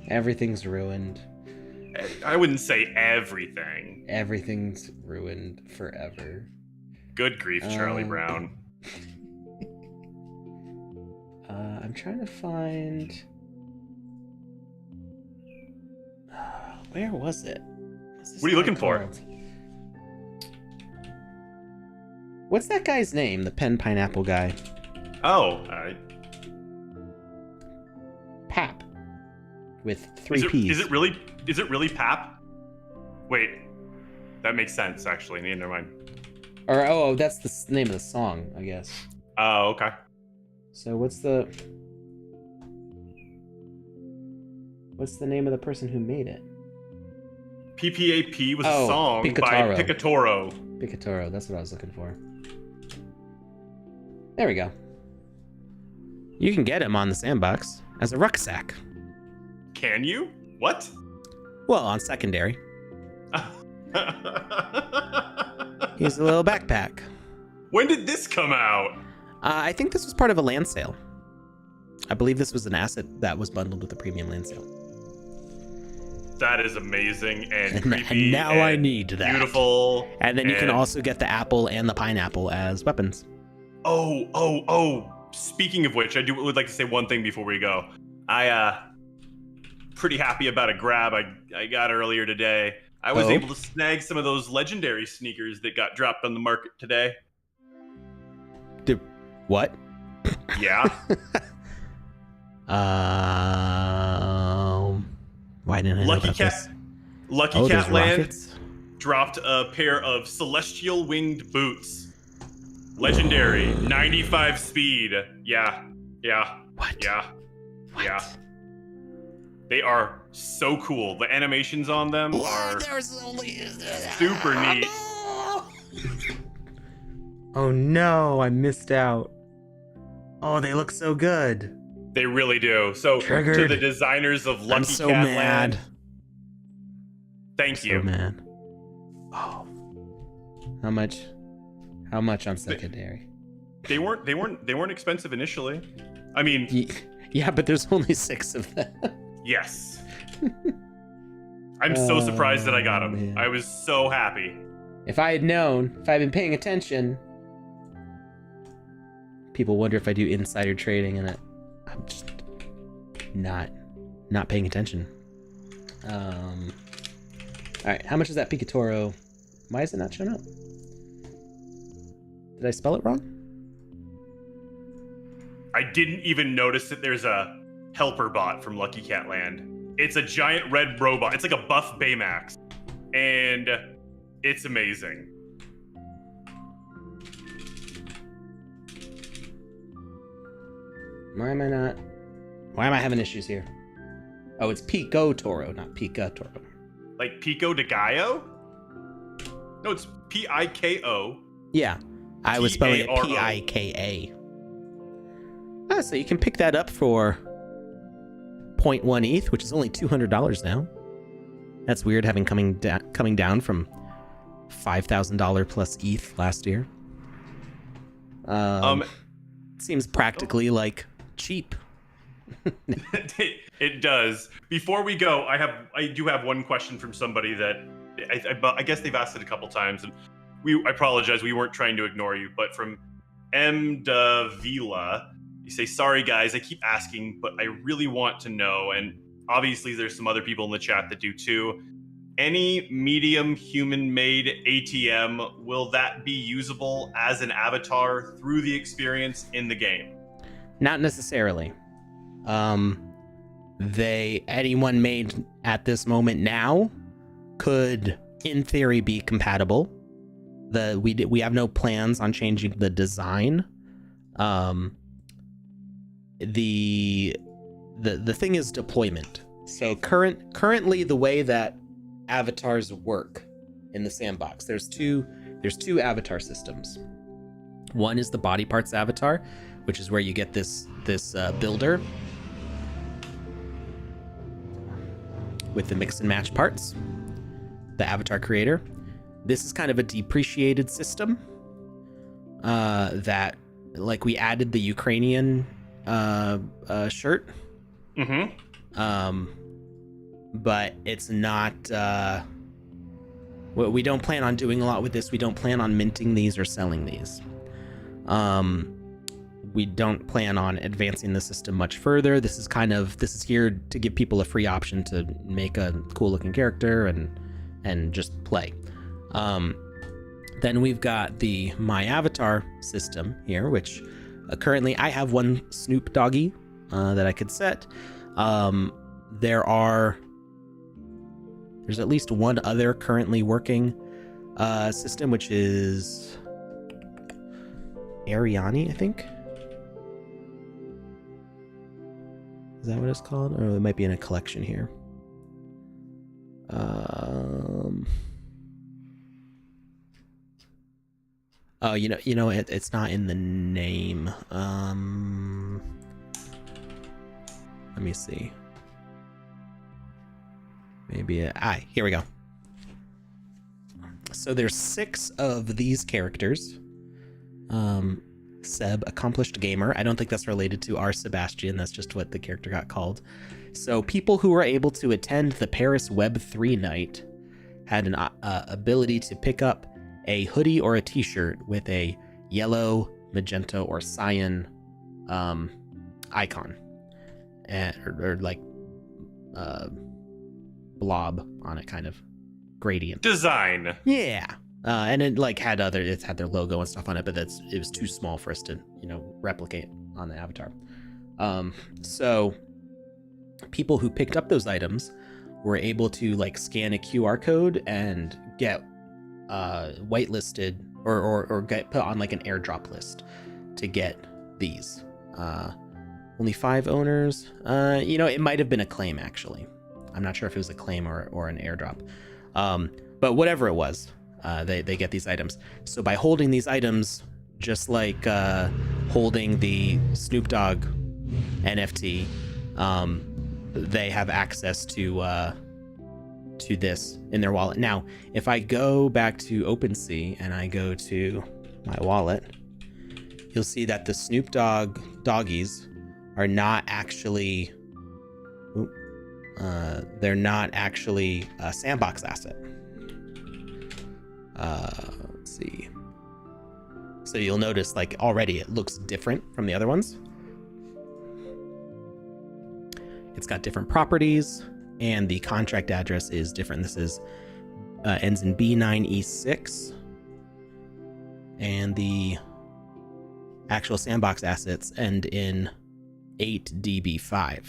Everything's ruined. I wouldn't say everything. Everything's ruined forever. Good grief, Charlie Brown. I'm trying to find... Where was it? What are you looking for? What's that guy's name? The pen pineapple guy. Oh, Pap. With 3 P's. Is it really Pap? Wait, that makes sense, actually. Never mind. Or that's the name of the song, I guess. Oh, okay. So what's the name of the person who made it? PPAP was a song Picatoro. by Picatoro. Picatoro, that's what I was looking for. There we go. You can get him on the Sandbox as a rucksack. Can you? What? Well, on secondary. He's a little backpack. When did this come out? I think this was part of a land sale. I believe this was an asset that was bundled with a premium land sale. That is amazing and creepy. And now I need that. Beautiful. And then you can also get the apple and the pineapple as weapons. Oh. Speaking of which, would like to say one thing before we go. Pretty happy about a grab I got earlier today. I was able to snag some of those legendary sneakers that got dropped on the market today. What? Yeah. Why didn't I know about this? Lucky Cat Land rockets? dropped a pair of celestial winged boots. Legendary, 95 speed. Yeah. What? Yeah. They are so cool. The animations on them are super neat. Oh no, I missed out. Oh, they look so good. They really do. So Triggered. to the designers of Lucky I'm so Cat mad. Land, thank you. So mad. Oh. How much on secondary? They weren't expensive initially. I mean, yeah, but there's only 6 of them. yes. I'm so surprised that I got them. Man. I was so happy. If I had known, if I had been paying attention, people wonder if I do insider trading, and I'm just not paying attention. All right, how much is that Picatoro? Why is it not showing up? Did I spell it wrong? I didn't even notice that there's a helper bot from Lucky Cat Land. It's a giant red robot. It's like a buff Baymax. And it's amazing. Why am I having issues here? Oh, it's Pico Toro, not Pika Toro. Like Pico de Gallo? No, it's Piko. Yeah, I was spelling it P-A-R-O. Pika. Ah, so you can pick that up for 0.1 ETH, which is only $200 now. That's weird, having coming down from $5,000 plus ETH last year. Seems practically like cheap. It does. Before we go, I do have one question from somebody that I guess they've asked it a couple times, and I apologize, we weren't trying to ignore you, but from M. Davila, you say, sorry guys, I keep asking, but I really want to know, and obviously there's some other people in the chat that do too. Any medium human-made ATM, will that be usable as an avatar through the experience in the game? Not necessarily. Anyone made at this moment now could, in theory, be compatible. We have no plans on changing the design. The thing is deployment. So currently the way that avatars work in the sandbox, there's two avatar systems. One is the body parts avatar, which is where you get this builder with the mix and match parts, the avatar creator. This is kind of a depreciated system that, like, we added the Ukrainian shirt. Mm-hmm. But it's not, we don't plan on doing a lot with this. We don't plan on minting these or selling these. We don't plan on advancing the system much further. This is here to give people a free option to make a cool looking character and just play. Then we've got the My Avatar system here, which currently I have one Snoop doggy that I could set. There are There's at least one other currently working system, which is Ariani, I think. Is that what it's called? Or it might be in a collection here. Oh, it's not in the name. Let me see. Maybe here we go. So there's 6 of these characters. Seb, accomplished gamer. I don't think that's related to our Sebastian. That's just what the character got called. So people who were able to attend the Paris Web3 night had an ability to pick up a hoodie or a t-shirt with a yellow, magenta, or cyan icon, or like blob on it, kind of gradient design. Yeah. And it like had their logo and stuff on it, but it was too small for us to replicate on the avatar. So people who picked up those items were able to like scan a QR code and get whitelisted or get put on like an airdrop list to get these. Only 5 owners. It might have been a claim, actually. I'm not sure if it was a claim or an airdrop. But whatever it was, they get these items. So by holding these items, just like holding the Snoop Dogg NFT, they have access to this in their wallet. Now, if I go back to OpenSea and I go to my wallet, you'll see that the Snoop Dogg doggies are not actually they're not actually a Sandbox asset. Let's see. So you'll notice like already it looks different from the other ones. It's got different properties, and the contract address is different. This is ends in B9E6, and the actual Sandbox assets end in 8DB5.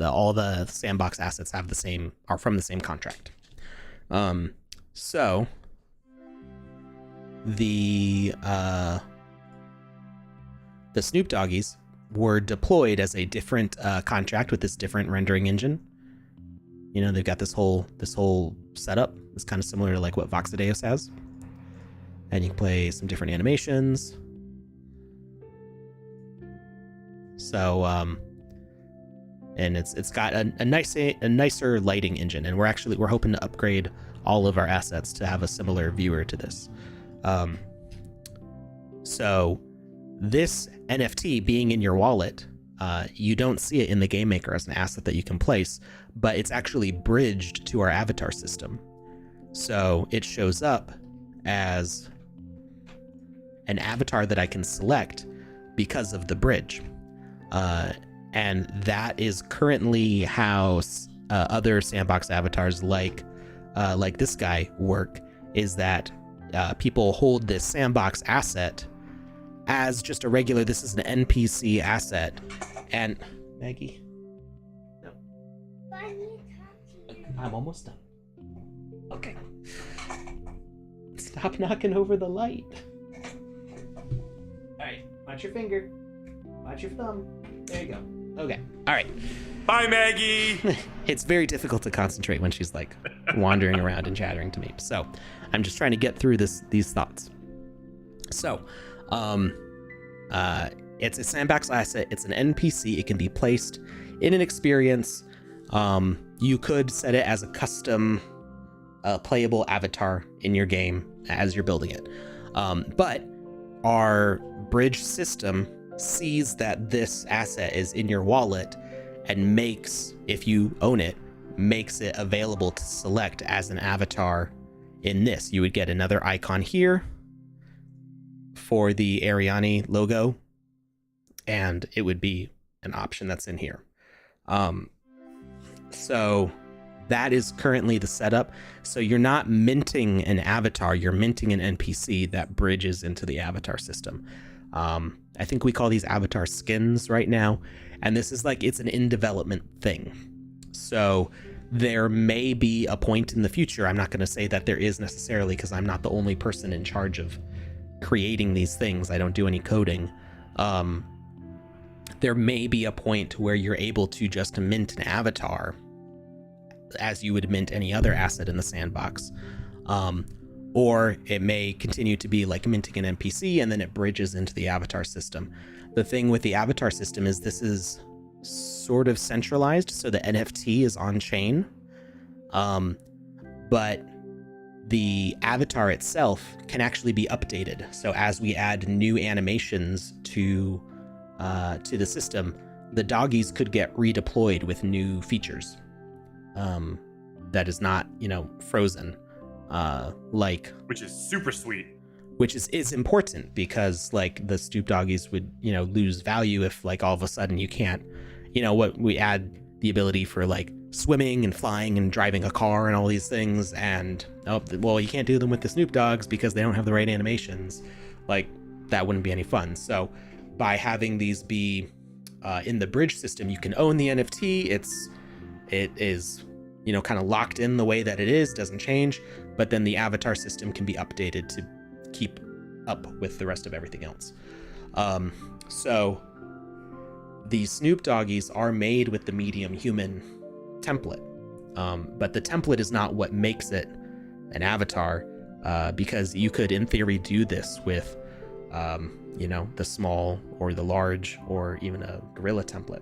All the Sandbox assets are from the same contract. So the Snoop Doggies were deployed as a different contract with this different rendering engine. They've got this whole setup. It's kind of similar to like what VoxEdit has. And you can play some different animations. So and it's got a nicer lighting engine, and we're hoping to upgrade all of our assets to have a similar viewer to this. So this NFT being in your wallet, you don't see it in the GameMaker as an asset that you can place, but it's actually bridged to our avatar system. So it shows up as an avatar that I can select because of the bridge. And that is currently how other Sandbox avatars like this guy work, is that people hold this Sandbox asset as just a regular, this is an NPC asset. And Maggie, no, I'm almost done. Okay, stop knocking over the light. All right, watch your finger, watch your thumb. There you go. Okay, all right. Bye, Maggie. It's very difficult to concentrate when she's like wandering around and chattering to me. So I'm just trying to get through these thoughts. So, it's a Sandbox asset. It's an NPC. It can be placed in an experience. You could set it as a custom playable avatar in your game as you're building it. But our bridge system sees that this asset is in your wallet and makes, if you own it, makes it available to select as an avatar in this. You would get another icon here for the Ariani logo, and it would be an option that's in here. So that is currently the setup. So you're not minting an avatar, you're minting an NPC that bridges into the avatar system. I think we call these avatar skins right now, and this is like, it's an in development thing. So there may be a point in the future. I'm not going to say that there is necessarily, because I'm not the only person in charge of creating these things. I don't do any coding. There may be a point where you're able to just mint an avatar as you would mint any other asset in the sandbox. Or it may continue to be like minting an NPC and then it bridges into the avatar system. The thing with the avatar system is this is sort of centralized, so the NFT is on chain. But the avatar itself can actually be updated. So as we add new animations to the system, the doggies could get redeployed with new features. That is not, frozen. Which is super sweet. Which is important because like the Snoop doggies would, lose value if like all of a sudden you can't, what we add the ability for like swimming and flying and driving a car and all these things, and you can't do them with the Snoop dogs because they don't have the right animations. Like that wouldn't be any fun. So by having these be in the bridge system, you can own the NFT. It is kind of locked in the way that it is, doesn't change, but then the avatar system can be updated to keep up with the rest of everything else. So the Snoop doggies are made with the medium human template, but the template is not what makes it an avatar, because you could in theory do this with the small or the large or even a gorilla template.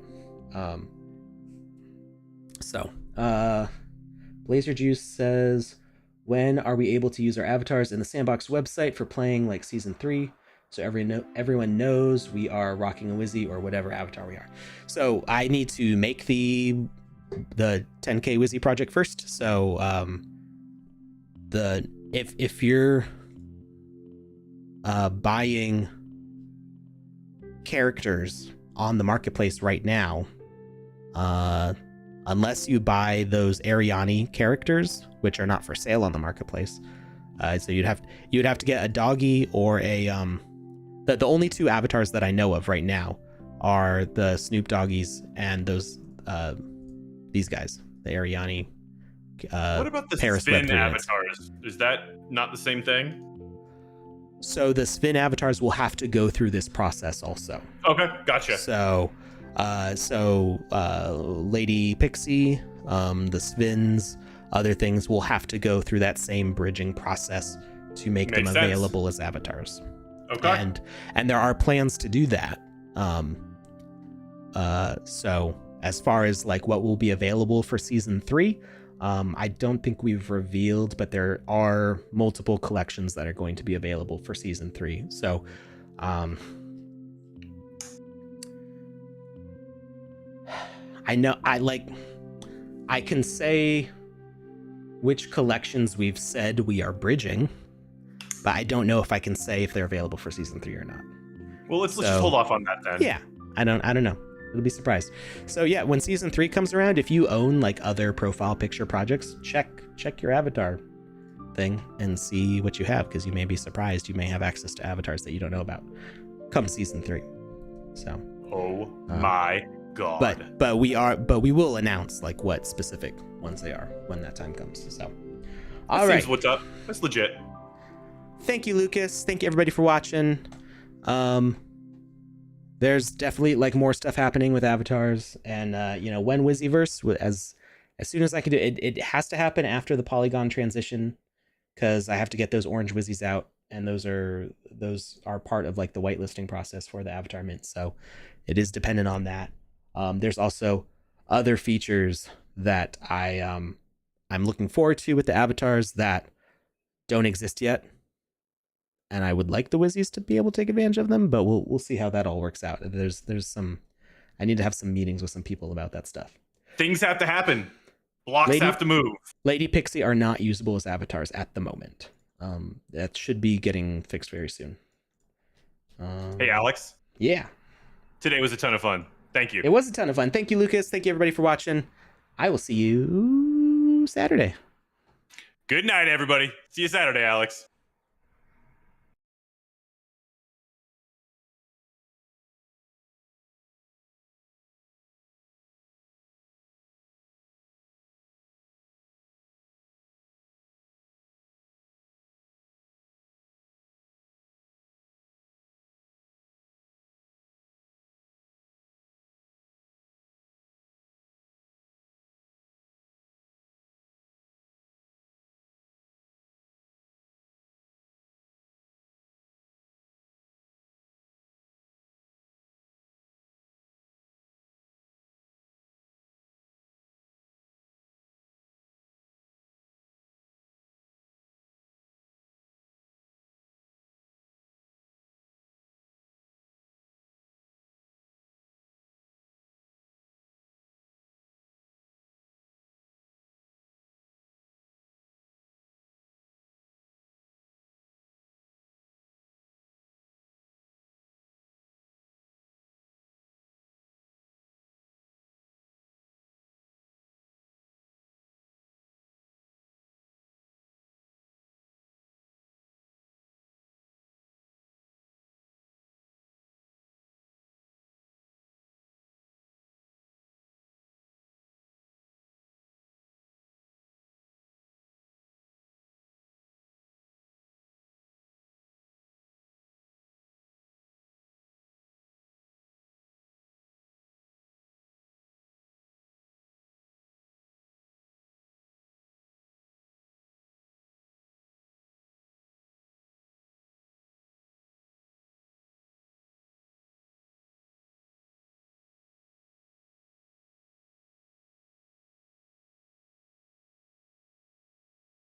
Blazer Juice says, when are we able to use our avatars in the Sandbox website for playing like season 3? So everyone knows we are rocking a Wizzy or whatever avatar we are. So I need to make the 10K Wizzy project first. So if you're buying characters on the marketplace right now, unless you buy those Ariani characters, which are not for sale on the marketplace, so you'd have to get a doggy or a the only two avatars that I know of right now are the Snoop doggies and those these guys, the Ariani. What about the Paris spin Web3 avatars? Is that not the same thing? So the spin avatars will have to go through this process also. Okay, gotcha. So Lady Pixie, the spins, other things will have to go through that same bridging process to make them available as avatars. Okay. And there are plans to do that. So as far as like what will be available for season 3, I don't think we've revealed, but there are multiple collections that are going to be available for season 3. So I know I can say which collections we've said we are bridging, but I don't know if I can say if they're available for season 3 or not. Well, let's just hold off on that then. Yeah, I don't know. It'll be surprised. So yeah, when season 3 comes around, if you own like other profile picture projects, check your avatar thing and see what you have, because you may be surprised. You may have access to avatars that you don't know about come season 3. So. Oh my god. But we will announce like what specific ones they are when that time comes. So. All right. What's up? That's legit. Thank you, Lucas. Thank you everybody for watching. There's definitely like more stuff happening with avatars, and when Wizzyverse, as soon as I can do it, it has to happen after the Polygon transition, because I have to get those orange Wizzies out, and those are part of like the whitelisting process for the avatar mint. So it is dependent on that. There's also other features that I'm looking forward to with the avatars that don't exist yet, and I would like the Wizzies to be able to take advantage of them, but we'll see how that all works out. There's some, I need to have some meetings with some people about that stuff. Things have to happen. Blocks have to move. Lady Pixie are not usable as avatars at the moment. That should be getting fixed very soon. Hey, Alex. Yeah. Today was a ton of fun. Thank you. It was a ton of fun. Thank you, Lucas. Thank you, everybody, for watching. I will see you Saturday. Good night, everybody. See you Saturday, Alex.